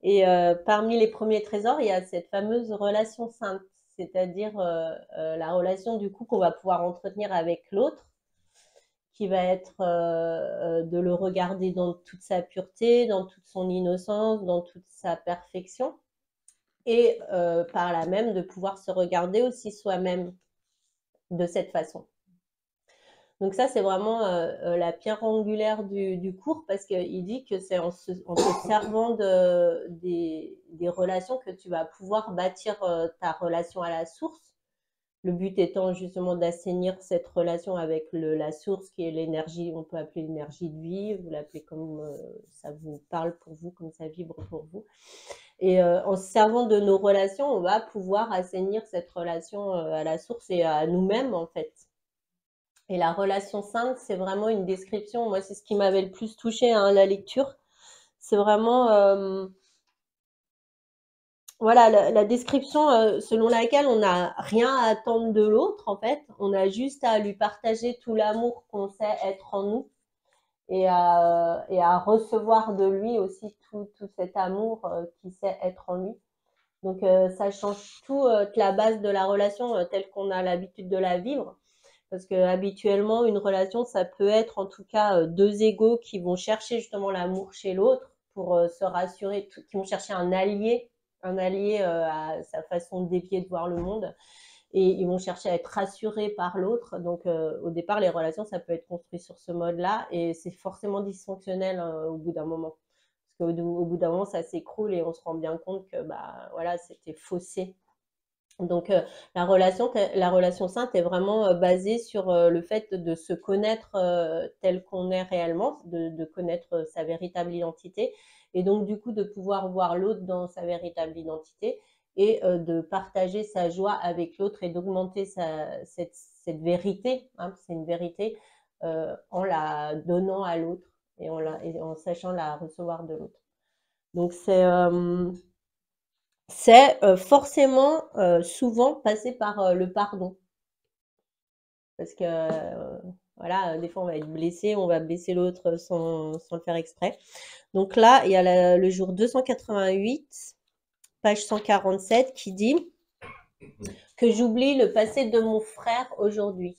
Et parmi les premiers trésors, il y a cette fameuse relation sainte, c'est-à-dire la relation du coup qu'on va pouvoir entretenir avec l'autre, qui va être de le regarder dans toute sa pureté, dans toute son innocence, dans toute sa perfection, et par là même de pouvoir se regarder aussi soi-même de cette façon. Donc ça, c'est vraiment la pierre angulaire du cours, parce qu'il dit que c'est en se servant des relations que tu vas pouvoir bâtir ta relation à la source. Le but étant justement d'assainir cette relation avec la source, qui est l'énergie, on peut appeler l'énergie de vie, vous l'appelez comme ça vous parle pour vous, comme ça vibre pour vous. Et en se servant de nos relations, on va pouvoir assainir cette relation à la source et à nous-mêmes, en fait. Et la relation sainte, c'est vraiment une description, moi c'est ce qui m'avait le plus touchée, hein, la lecture. C'est vraiment voilà, la description selon laquelle on n'a rien à attendre de l'autre, en fait. On a juste à lui partager tout l'amour qu'on sait être en nous, et à recevoir de lui aussi tout cet amour qui sait être en lui. Donc, ça change toute la base de la relation telle qu'on a l'habitude de la vivre. Parce que habituellement, une relation, ça peut être en tout cas deux égaux qui vont chercher justement l'amour chez l'autre pour se rassurer, qui vont chercher un allié à sa façon déviée de voir le monde. Et ils vont chercher à être rassurés par l'autre. Donc, au départ, les relations, ça peut être construit sur ce mode-là. Et c'est forcément dysfonctionnel au bout d'un moment. Parce qu'au bout d'un moment, ça s'écroule et on se rend bien compte que bah, voilà, c'était faussé. Donc, la relation sainte est vraiment basée sur le fait de se connaître tel qu'on est réellement, de connaître sa véritable identité, et donc du coup de pouvoir voir l'autre dans sa véritable identité et de partager sa joie avec l'autre et d'augmenter cette vérité, hein, c'est une vérité, en la donnant à l'autre et en sachant la recevoir de l'autre. Donc c'est forcément souvent passer par le pardon. Parce que voilà, des fois on va être blessé, on va blesser l'autre sans le faire exprès. Donc là, il y a le jour 288, page 147, qui dit que j'oublie le passé de mon frère aujourd'hui.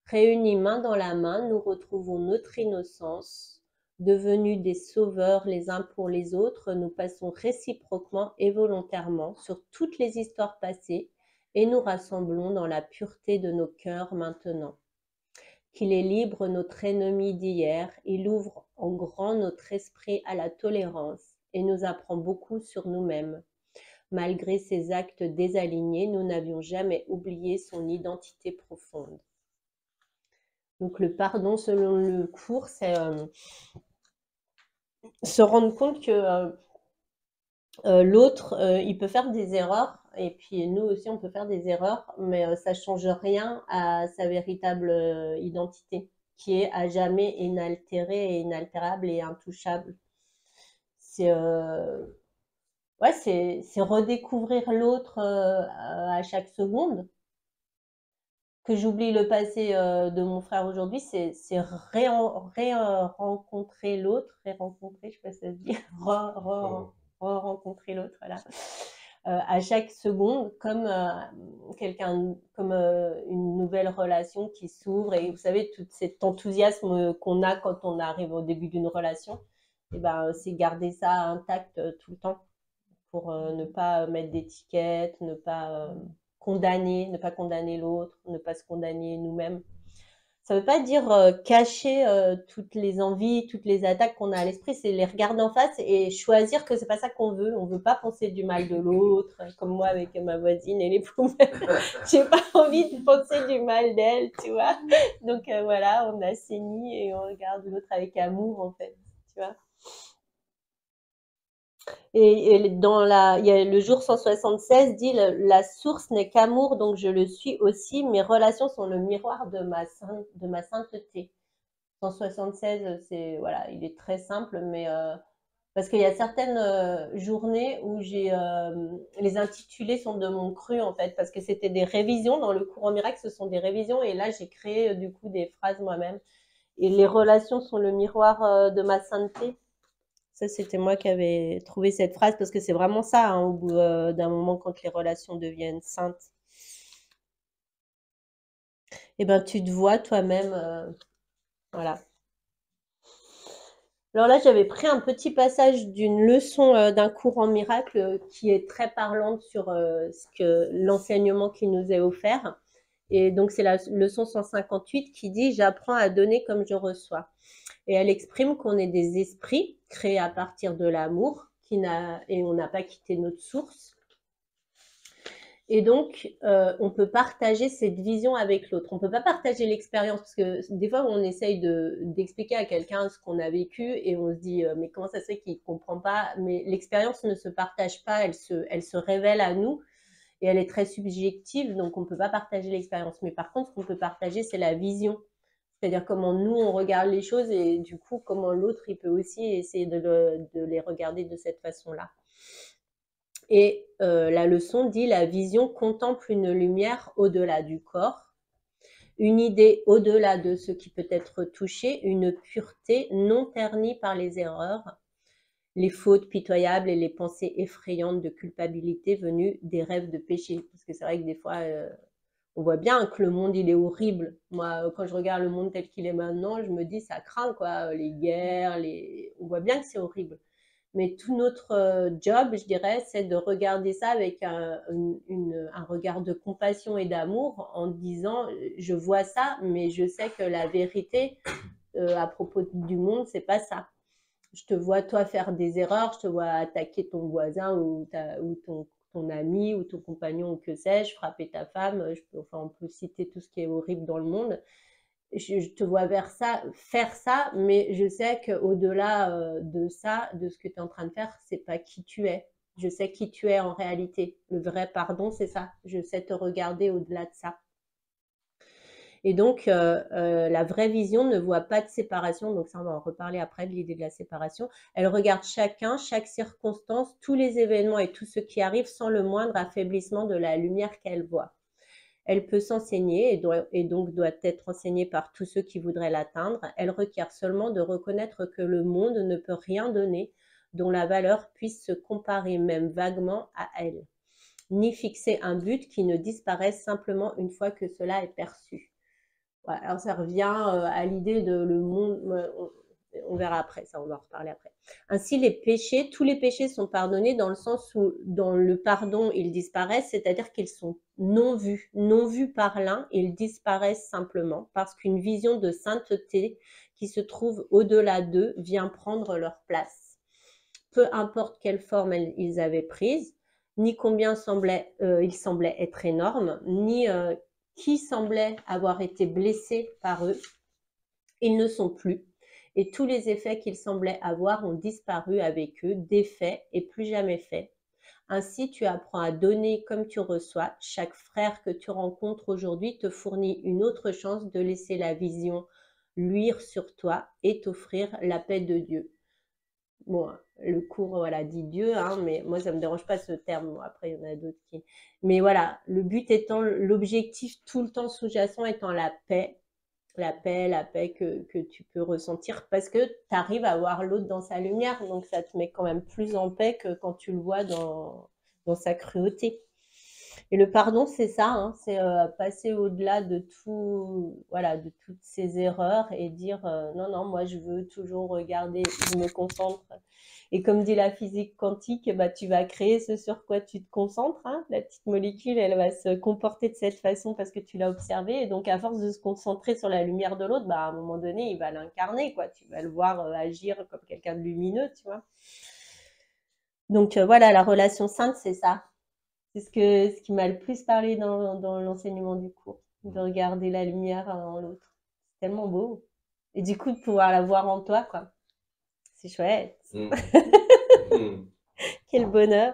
Réunis main dans la main, nous retrouvons notre innocence. Devenus des sauveurs les uns pour les autres, nous passons réciproquement et volontairement sur toutes les histoires passées et nous rassemblons dans la pureté de nos cœurs maintenant. Qu'il est libre notre ennemi d'hier, il ouvre en grand notre esprit à la tolérance et nous apprend beaucoup sur nous-mêmes. Malgré ses actes désalignés, nous n'avions jamais oublié son identité profonde. Donc le pardon, selon le cours, c'est se rendre compte que l'autre, il peut faire des erreurs, et puis nous aussi, on peut faire des erreurs, mais ça change rien à sa véritable identité, qui est à jamais inaltérée et inaltérable et intouchable. C'est ouais, c'est redécouvrir l'autre à chaque seconde. Que j'oublie le passé de mon frère aujourd'hui, c'est rencontrer l'autre, rérencontrer, je sais pas si ça se dit, rencontrer l'autre, voilà. À chaque seconde, comme quelqu'un, comme une nouvelle relation qui s'ouvre, et vous savez, tout cet enthousiasme qu'on a quand on arrive au début d'une relation, et ben, c'est garder ça intact tout le temps pour ne pas mettre d'étiquette, ne pas ne pas condamner l'autre, ne pas se condamner nous-mêmes. Ça ne veut pas dire cacher toutes les envies, toutes les attaques qu'on a à l'esprit, c'est les regarder en face et choisir que c'est pas ça qu'on veut. On veut pas penser du mal de l'autre, comme moi avec ma voisine et les poubelles. J'ai pas envie de penser du mal d'elle, tu vois. Donc voilà, on assainit et on regarde l'autre avec amour en fait, tu vois. Et il y a le jour 176 dit la source n'est qu'amour, donc je le suis aussi. Mes relations sont le miroir de ma sainteté. 176, c'est voilà, il est très simple, mais parce qu'il y a certaines journées où les intitulés sont de mon cru en fait, parce que c'était des révisions dans le cours en miracle, ce sont des révisions, et là j'ai créé du coup des phrases moi-même. Et les relations sont le miroir de ma sainteté. Ça, c'était moi qui avais trouvé cette phrase parce que c'est vraiment ça, hein, au bout d'un moment, quand les relations deviennent saintes. Eh ben, tu te vois toi-même, voilà. Alors là, j'avais pris un petit passage d'une leçon d'un cours en miracle qui est très parlante sur l'enseignement qui nous est offert. Et donc, c'est la leçon 158 qui dit « J'apprends à donner comme je reçois ». Et elle exprime qu'on est des esprits créés à partir de l'amour et on n'a pas quitté notre source. Et donc, on peut partager cette vision avec l'autre. On ne peut pas partager l'expérience parce que des fois, on essaye d'expliquer à quelqu'un ce qu'on a vécu et on se dit mais comment ça se fait qu'il ne comprend pas? Mais l'expérience ne se partage pas, elle se révèle à nous et elle est très subjective, donc on ne peut pas partager l'expérience. Mais par contre, ce qu'on peut partager, c'est la vision. C'est-à-dire comment nous, on regarde les choses et du coup, comment l'autre, il peut aussi essayer de les regarder de cette façon-là. Et la leçon dit « La vision contemple une lumière au-delà du corps, une idée au-delà de ce qui peut être touché, une pureté non ternie par les erreurs. les fautes pitoyables et les pensées effrayantes de culpabilité venues des rêves de péché. Parce que c'est vrai que des fois, on voit bien que le monde, il est horrible. Moi, quand je regarde le monde tel qu'il est maintenant, je me dis, ça craint, quoi. Les guerres, on voit bien que c'est horrible. Mais tout notre job, je dirais, c'est de regarder ça avec un regard de compassion et d'amour en disant, je vois ça, mais je sais que la vérité à propos du monde, c'est pas ça. Je te vois, toi, faire des erreurs, je te vois attaquer ton voisin ou ton ami ou ton compagnon ou que sais-je, frapper ta femme, on peut citer tout ce qui est horrible dans le monde. Je te vois faire ça, mais je sais qu'au-delà de ça, de ce que tu es en train de faire, c'est pas qui tu es. Je sais qui tu es en réalité. Le vrai pardon, c'est ça. Je sais te regarder au-delà de ça. Et donc, la vraie vision ne voit pas de séparation. Donc ça, on va en reparler après de l'idée de la séparation. Elle regarde chacun, chaque circonstance, tous les événements et tout ce qui arrive sans le moindre affaiblissement de la lumière qu'elle voit. Elle peut s'enseigner et donc doit être enseignée par tous ceux qui voudraient l'atteindre. Elle requiert seulement de reconnaître que le monde ne peut rien donner dont la valeur puisse se comparer même vaguement à elle, ni fixer un but qui ne disparaisse simplement une fois que cela est perçu. Ouais, alors ça revient à l'idée de le monde, on verra après, ça on va en reparler après. Ainsi tous les péchés sont pardonnés dans le sens où dans le pardon ils disparaissent, c'est-à-dire qu'ils sont non vus par l'un, ils disparaissent simplement parce qu'une vision de sainteté qui se trouve au-delà d'eux vient prendre leur place. Peu importe quelle forme ils avaient prise, ni combien ils semblaient être énormes, ni qui semblait avoir été blessé par eux, ils ne sont plus. Et tous les effets qu'ils semblaient avoir ont disparu avec eux, défaits et plus jamais faits. Ainsi, tu apprends à donner comme tu reçois. Chaque frère que tu rencontres aujourd'hui te fournit une autre chance de laisser la vision luire sur toi et t'offrir la paix de Dieu. Bon, le cours, voilà, dit Dieu, hein, mais moi, ça me dérange pas ce terme. Bon, après, il y en a d'autres qui... Mais voilà, le but étant, l'objectif tout le temps sous-jacent étant la paix que tu peux ressentir parce que tu arrives à voir l'autre dans sa lumière. Donc, ça te met quand même plus en paix que quand tu le vois dans sa cruauté. Et le pardon, c'est ça, hein, c'est passer au-delà de tout, voilà, de toutes ces erreurs et dire non, non, moi je veux toujours regarder, je me concentre. Et comme dit la physique quantique, bah, tu vas créer ce sur quoi tu te concentres. Hein. La petite molécule, elle va se comporter de cette façon parce que tu l'as observé. Et donc, à force de se concentrer sur la lumière de l'autre, bah, à un moment donné, il va l'incarner, quoi. Tu vas le voir agir comme quelqu'un de lumineux, tu vois. Donc, voilà, la relation sainte, c'est ça. C'est ce qui m'a le plus parlé dans l'enseignement du cours, de regarder la lumière en l'autre. C'est tellement beau. Et du coup, de pouvoir la voir en toi, quoi. C'est chouette. Quel bonheur.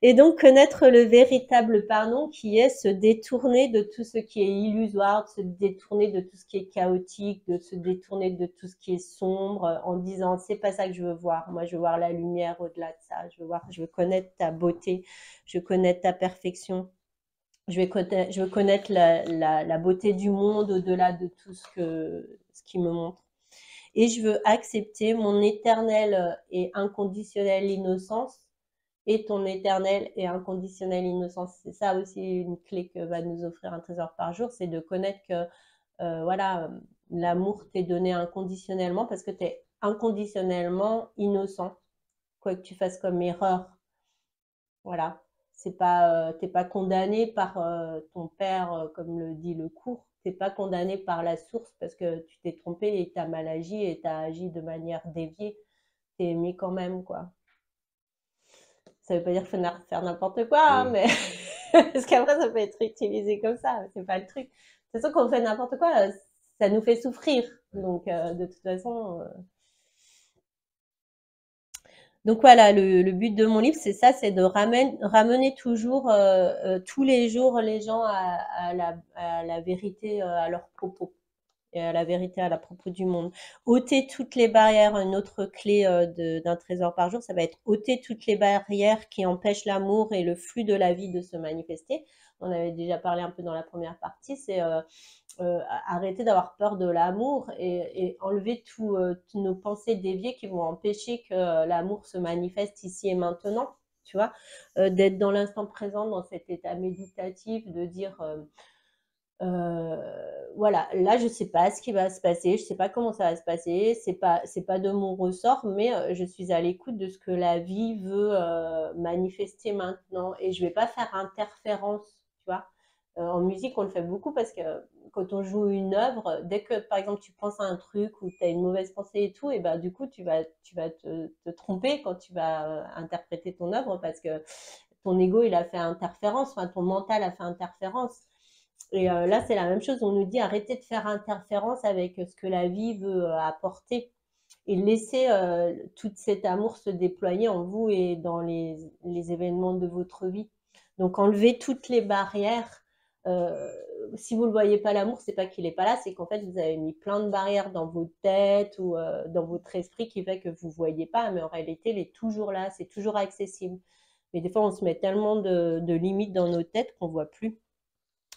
Et donc, connaître le véritable pardon qui est se détourner de tout ce qui est illusoire, de se détourner de tout ce qui est chaotique, de se détourner de tout ce qui est sombre en disant c'est pas ça que je veux voir. Moi, je veux voir la lumière au-delà de ça. Je veux connaître ta beauté. Je veux connaître ta perfection. Je veux connaître la beauté du monde au-delà de tout ce qui me montre. Et je veux accepter mon éternelle et inconditionnelle innocence et ton éternelle et inconditionnelle innocence. C'est ça aussi une clé que va nous offrir un trésor par jour, c'est de connaître que voilà, l'amour t'est donné inconditionnellement parce que tu es inconditionnellement innocent, quoi que tu fasses comme erreur. Voilà, t'es pas condamné par ton père, comme le dit le cours. T'es pas condamné par la source parce que tu t'es trompé et t'as mal agi et t'as agi de manière déviée. T'es aimé quand même, quoi. Ça veut pas dire faire n'importe quoi, hein, mais parce qu'après ça peut être utilisé comme ça. C'est pas le truc. De toute façon, quand on fait n'importe quoi, ça nous fait souffrir. Donc, de toute façon. Donc voilà, le but de mon livre, c'est ça, c'est de ramener toujours, tous les jours, les gens à la vérité, à leurs propos. et à la vérité à propos du monde. Ôter toutes les barrières, une autre clé d'un trésor par jour, ça va être ôter toutes les barrières qui empêchent l'amour et le flux de la vie de se manifester. On avait déjà parlé un peu dans la première partie, c'est arrêter d'avoir peur de l'amour et enlever toutes nos pensées déviées qui vont empêcher que l'amour se manifeste ici et maintenant, tu vois, d'être dans l'instant présent, dans cet état méditatif, de dire voilà, là je sais pas ce qui va se passer, je sais pas comment ça va se passer, c'est pas de mon ressort, mais je suis à l'écoute de ce que la vie veut manifester maintenant et je vais pas faire interférence, tu vois. En musique, on le fait beaucoup parce que quand on joue une œuvre, dès que par exemple tu penses à un truc ou tu as une mauvaise pensée et tout, et ben du coup tu vas te tromper quand tu vas interpréter ton œuvre parce que ton ego il a fait interférence, enfin ton mental a fait interférence. Et là, c'est la même chose. On nous dit arrêtez de faire interférence avec ce que la vie veut apporter et laissez tout cet amour se déployer en vous et dans les événements de votre vie. Donc, enlevez toutes les barrières. Si vous ne le voyez pas, l'amour, c'est pas qu'il n'est pas là, c'est qu'en fait, vous avez mis plein de barrières dans votre tête ou dans votre esprit qui fait que vous ne voyez pas, mais en réalité, il est toujours là, c'est toujours accessible. Mais des fois, on se met tellement de limites dans nos têtes qu'on ne voit plus.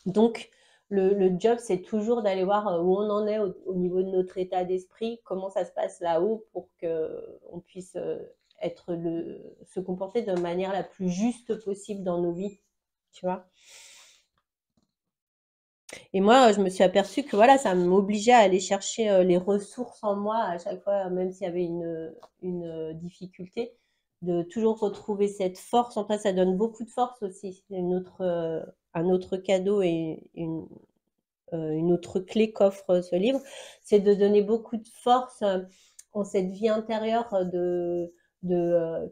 Donc, le job, c'est toujours d'aller voir où on en est au niveau de notre état d'esprit, comment ça se passe là-haut pour qu'on puisse se comporter de manière la plus juste possible dans nos vies, tu vois. Et moi, je me suis aperçue que voilà, ça m'obligeait à aller chercher les ressources en moi à chaque fois, même s'il y avait une difficulté, de toujours retrouver cette force. En fait, ça donne beaucoup de force aussi. C'est un autre cadeau et une autre clé qu'offre ce livre, c'est de donner beaucoup de force en cette vie intérieure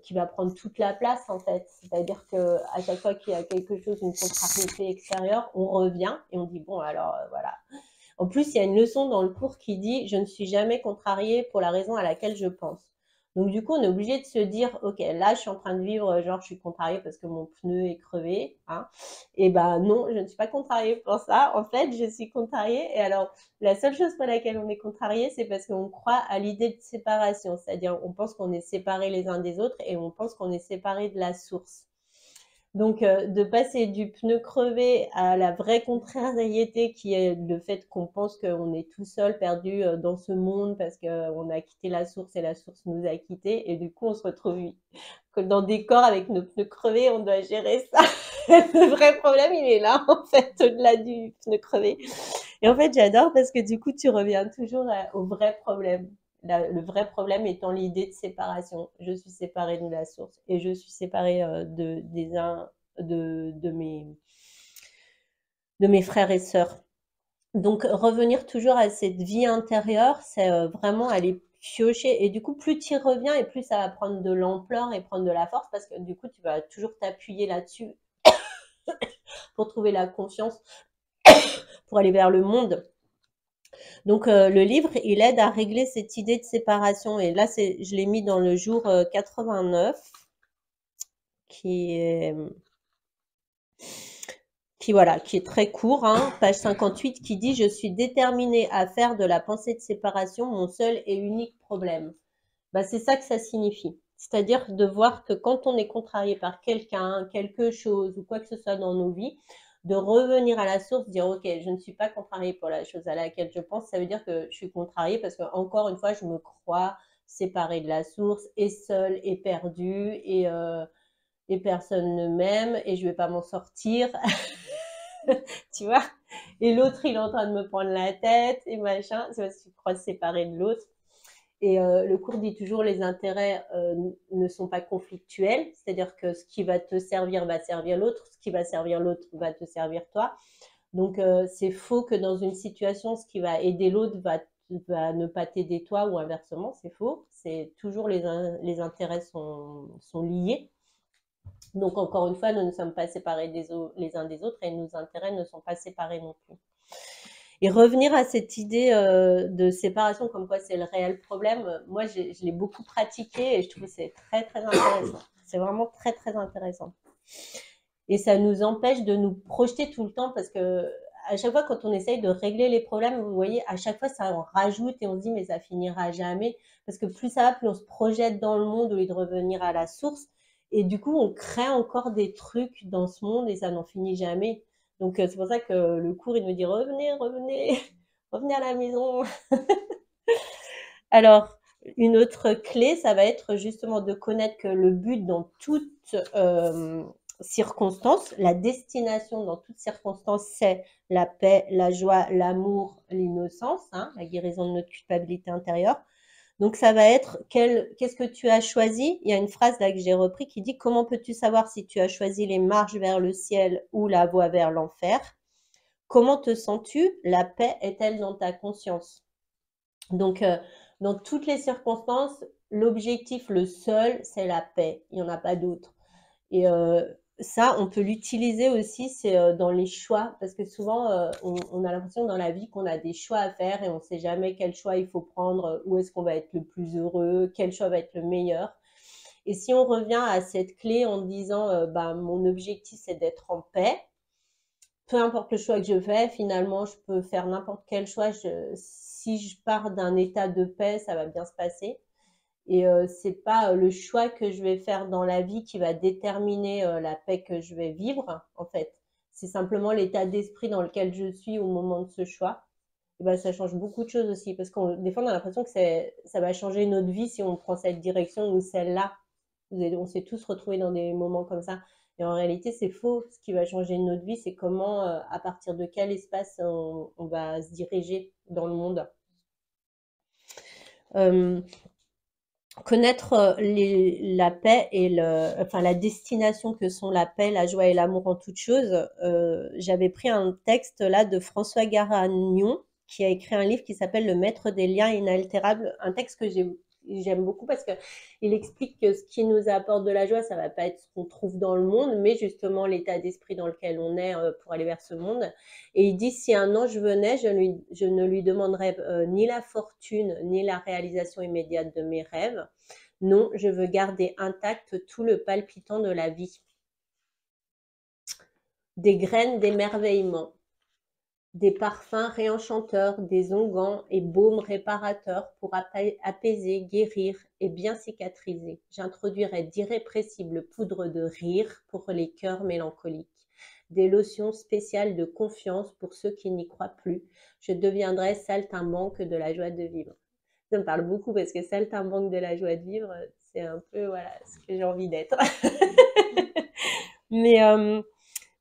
qui va prendre toute la place en fait. C'est-à-dire que à chaque fois qu'il y a quelque chose, une contrariété extérieure, on revient et on dit bon alors voilà. En plus, il y a une leçon dans le cours qui dit je ne suis jamais contrariée pour la raison à laquelle je pense. Donc du coup, on est obligé de se dire ok, là je suis en train de vivre genre je suis contrariée parce que mon pneu est crevé, hein. Et ben non, je ne suis pas contrariée pour ça. En fait, je suis contrariée. Et alors, la seule chose pour laquelle on est contrarié, c'est parce qu'on croit à l'idée de séparation. C'est-à-dire, on pense qu'on est séparés les uns des autres et on pense qu'on est séparés de la source. Donc, de passer du pneu crevé à la vraie contrariété qui est le fait qu'on pense qu'on est tout seul, perdu dans ce monde parce qu'on a quitté la source et la source nous a quittés. Et du coup, on se retrouve dans des corps avec nos pneus crevés, on doit gérer ça. Le vrai problème, il est là, en fait, au-delà du pneu crevé. Et en fait, j'adore parce que du coup, tu reviens toujours au vrai problème. Le vrai problème étant l'idée de séparation. Je suis séparée de la source et je suis séparée de mes frères et sœurs. Donc, revenir toujours à cette vie intérieure, c'est vraiment aller piocher. Et du coup, plus tu y reviens et plus ça va prendre de l'ampleur et prendre de la force parce que du coup, tu vas toujours t'appuyer là-dessus pour trouver la confiance, pour aller vers le monde. Donc, le livre, il aide à régler cette idée de séparation. Et là, je l'ai mis dans le jour 89, qui est très court, hein, page 58, qui dit « Je suis déterminée à faire de la pensée de séparation mon seul et unique problème ». Bah, c'est ça que ça signifie. C'est-à-dire de voir que quand on est contrarié par quelqu'un, quelque chose ou quoi que ce soit dans nos vies, de revenir à la source, dire ok, je ne suis pas contrariée pour la chose à laquelle je pense, ça veut dire que je suis contrariée parce que encore une fois, je me crois séparée de la source et seule et perdue et personne ne m'aime et je vais pas m'en sortir. Tu vois, et l'autre il est en train de me prendre la tête et machin, c'est parce que tu crois séparer de l'autre. Et le cours dit toujours les intérêts ne sont pas conflictuels, c'est-à-dire que ce qui va te servir va servir l'autre, ce qui va servir l'autre va te servir toi. Donc c'est faux que dans une situation, ce qui va aider l'autre va ne pas t'aider toi ou inversement, c'est faux. C'est toujours les intérêts sont liés. Donc encore une fois, nous ne sommes pas séparés les uns des autres et nos intérêts ne sont pas séparés non plus. Et revenir à cette idée de séparation, comme quoi c'est le réel problème, moi je l'ai beaucoup pratiqué et je trouve que c'est très très intéressant. C'est vraiment très très intéressant. Et ça nous empêche de nous projeter tout le temps parce que à chaque fois quand on essaye de régler les problèmes, vous voyez, à chaque fois ça en rajoute et on se dit mais ça finira jamais, parce que plus ça va, plus on se projette dans le monde au lieu de revenir à la source, et du coup on crée encore des trucs dans ce monde et ça n'en finit jamais. Donc c'est pour ça que le cours il me dit revenez, revenez, revenez à la maison. Alors, une autre clé, ça va être justement de connaître que le but dans toute circonstance, la destination dans toute circonstance, c'est la paix, la joie, l'amour, l'innocence, hein, la guérison de notre culpabilité intérieure. Donc, ça va être qu'est-ce que tu as choisi? Il y a une phrase là que j'ai repris qui dit: comment peux-tu savoir si tu as choisi les marches vers le ciel ou la voie vers l'enfer? Comment te sens-tu? La paix est-elle dans ta conscience? Donc, dans toutes les circonstances, l'objectif, le seul, c'est la paix. Il n'y en a pas d'autre. Et ça, on peut l'utiliser aussi, c'est dans les choix, parce que souvent, on a l'impression dans la vie qu'on a des choix à faire et on ne sait jamais quel choix il faut prendre, où est-ce qu'on va être le plus heureux, quel choix va être le meilleur. Et si on revient à cette clé en disant, bah, mon objectif, c'est d'être en paix, peu importe le choix que je fais, finalement, je peux faire n'importe quel choix. Si je pars d'un état de paix, ça va bien se passer. Et c'est pas le choix que je vais faire dans la vie qui va déterminer la paix que je vais vivre, en fait. C'est simplement l'état d'esprit dans lequel je suis au moment de ce choix. Et ben, ça change beaucoup de choses aussi, parce que des fois, on a l'impression que ça va changer notre vie si on prend cette direction ou celle-là. On s'est tous retrouvés dans des moments comme ça. Et en réalité, c'est faux. Ce qui va changer notre vie, c'est comment, à partir de quel espace on va se diriger dans le monde. Connaître la paix et la destination que sont la paix, la joie et l'amour en toute chose. J'avais pris un texte là de François Garagnon qui a écrit un livre qui s'appelle Le Maître des liens inaltérables, un texte que j'aime beaucoup parce que il explique que ce qui nous apporte de la joie, ça va pas être ce qu'on trouve dans le monde, mais justement l'état d'esprit dans lequel on est pour aller vers ce monde. Et il dit, si un ange venait, je ne lui demanderais ni la fortune, ni la réalisation immédiate de mes rêves. Non, je veux garder intact tout le palpitant de la vie. Des graines d'émerveillement, des parfums réenchanteurs, des onguents et baumes réparateurs pour apaiser, guérir et bien cicatriser. J'introduirai d'irrépressibles poudres de rire pour les cœurs mélancoliques, des lotions spéciales de confiance pour ceux qui n'y croient plus. Je deviendrai saltimbanque de la joie de vivre. Ça me parle beaucoup parce que saltimbanque de la joie de vivre, c'est un peu voilà, ce que j'ai envie d'être. Mais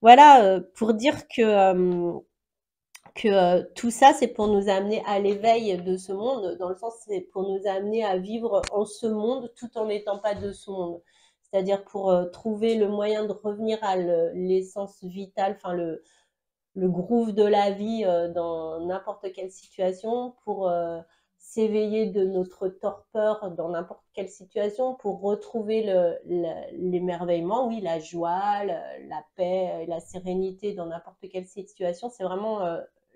voilà, pour dire que tout ça, c'est pour nous amener à l'éveil de ce monde, dans le sens, c'est pour nous amener à vivre en ce monde tout en n'étant pas de ce monde. C'est-à-dire pour trouver le moyen de revenir à l'essence vitale, enfin le groove de la vie dans n'importe quelle situation, pour s'éveiller de notre torpeur dans n'importe quelle situation, pour retrouver l'émerveillement, oui, la joie, la paix, la sérénité dans n'importe quelle situation. C'est vraiment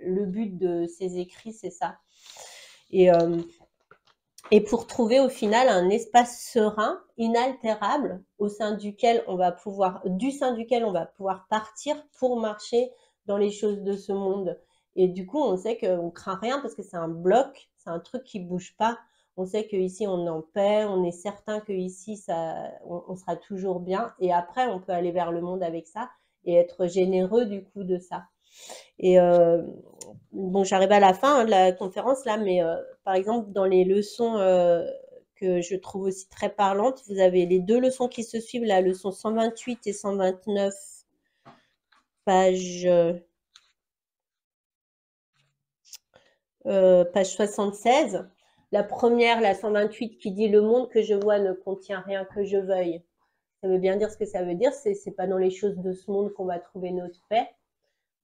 le but de ces écrits, c'est ça. Et pour trouver au final un espace serein, inaltérable, au sein duquel on va pouvoir partir pour marcher dans les choses de ce monde. Et du coup, on sait qu'on craint rien parce que c'est un bloc, c'est un truc qui bouge pas. On sait qu'ici, on est en paix, on est certain qu'ici, on sera toujours bien. Et après, on peut aller vers le monde avec ça et être généreux du coup de ça. Et bon, j'arrive à la fin de la conférence là, mais par exemple, dans les leçons que je trouve aussi très parlantes, vous avez les deux leçons qui se suivent, la leçon 128 et 129, page 76. La première, la 128, qui dit « Le monde que je vois ne contient rien que je veuille ». Ça veut bien dire ce que ça veut dire, c'est pas dans les choses de ce monde qu'on va trouver notre paix.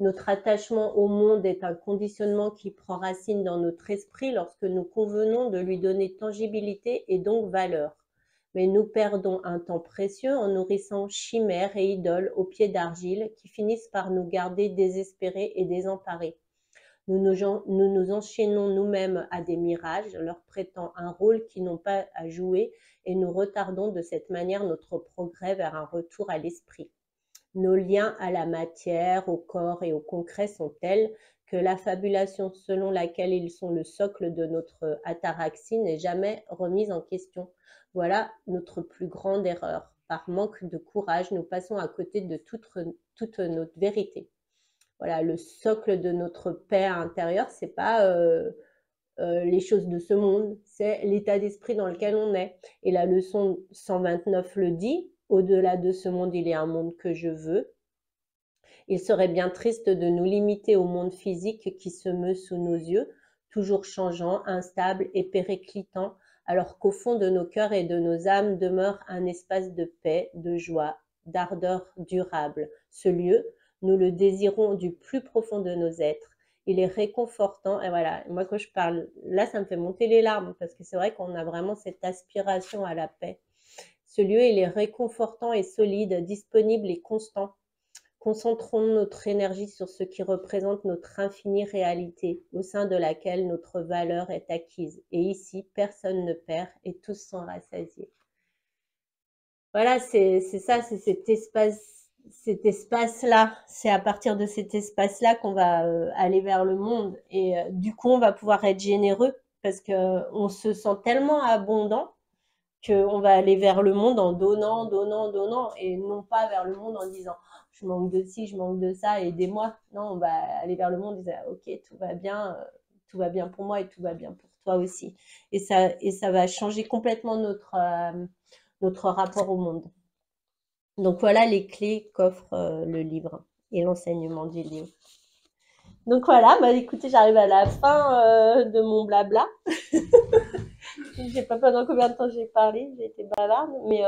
Notre attachement au monde est un conditionnement qui prend racine dans notre esprit lorsque nous convenons de lui donner tangibilité et donc valeur. Mais nous perdons un temps précieux en nourrissant chimères et idoles aux pieds d'argile qui finissent par nous garder désespérés et désemparés. Nous nous enchaînons nous-mêmes à des mirages, leur prêtant un rôle qu'ils n'ont pas à jouer et nous retardons de cette manière notre progrès vers un retour à l'esprit. Nos liens à la matière, au corps et au concret sont tels que la fabulation selon laquelle ils sont le socle de notre ataraxie n'est jamais remise en question. Voilà notre plus grande erreur. Par manque de courage, nous passons à côté de toute notre vérité. Voilà, le socle de notre paix intérieure, c'est pas les choses de ce monde, c'est l'état d'esprit dans lequel on est. Et la leçon 129 le dit, au-delà de ce monde, il y a un monde que je veux. Il serait bien triste de nous limiter au monde physique qui se meut sous nos yeux, toujours changeant, instable et périclitant, alors qu'au fond de nos cœurs et de nos âmes demeure un espace de paix, de joie, d'ardeur durable. Ce lieu, nous le désirons du plus profond de nos êtres. Il est réconfortant, et voilà, moi quand je parle, là ça me fait monter les larmes, parce que c'est vrai qu'on a vraiment cette aspiration à la paix. Ce lieu, il est réconfortant et solide, disponible et constant. Concentrons notre énergie sur ce qui représente notre infinie réalité, au sein de laquelle notre valeur est acquise. Et ici, personne ne perd et tous sont rassasiés. Voilà, c'est ça, c'est cet espace-là. C'est à partir de cet espace-là qu'on va aller vers le monde. Et du coup, on va pouvoir être généreux parce qu'on se sent tellement abondant qu'on va aller vers le monde en donnant, donnant, donnant, et non pas vers le monde en disant « je manque de ci, je manque de ça, aidez-moi ». Non, on va aller vers le monde et dire « ok, tout va bien pour moi et tout va bien pour toi aussi ». Et ça va changer complètement notre rapport au monde. Donc voilà les clés qu'offre le livre et l'enseignement du livre. Donc voilà, bah écoutez, j'arrive à la fin de mon blabla. Je sais pas pendant combien de temps j'ai parlé, j'ai été bavarde, mais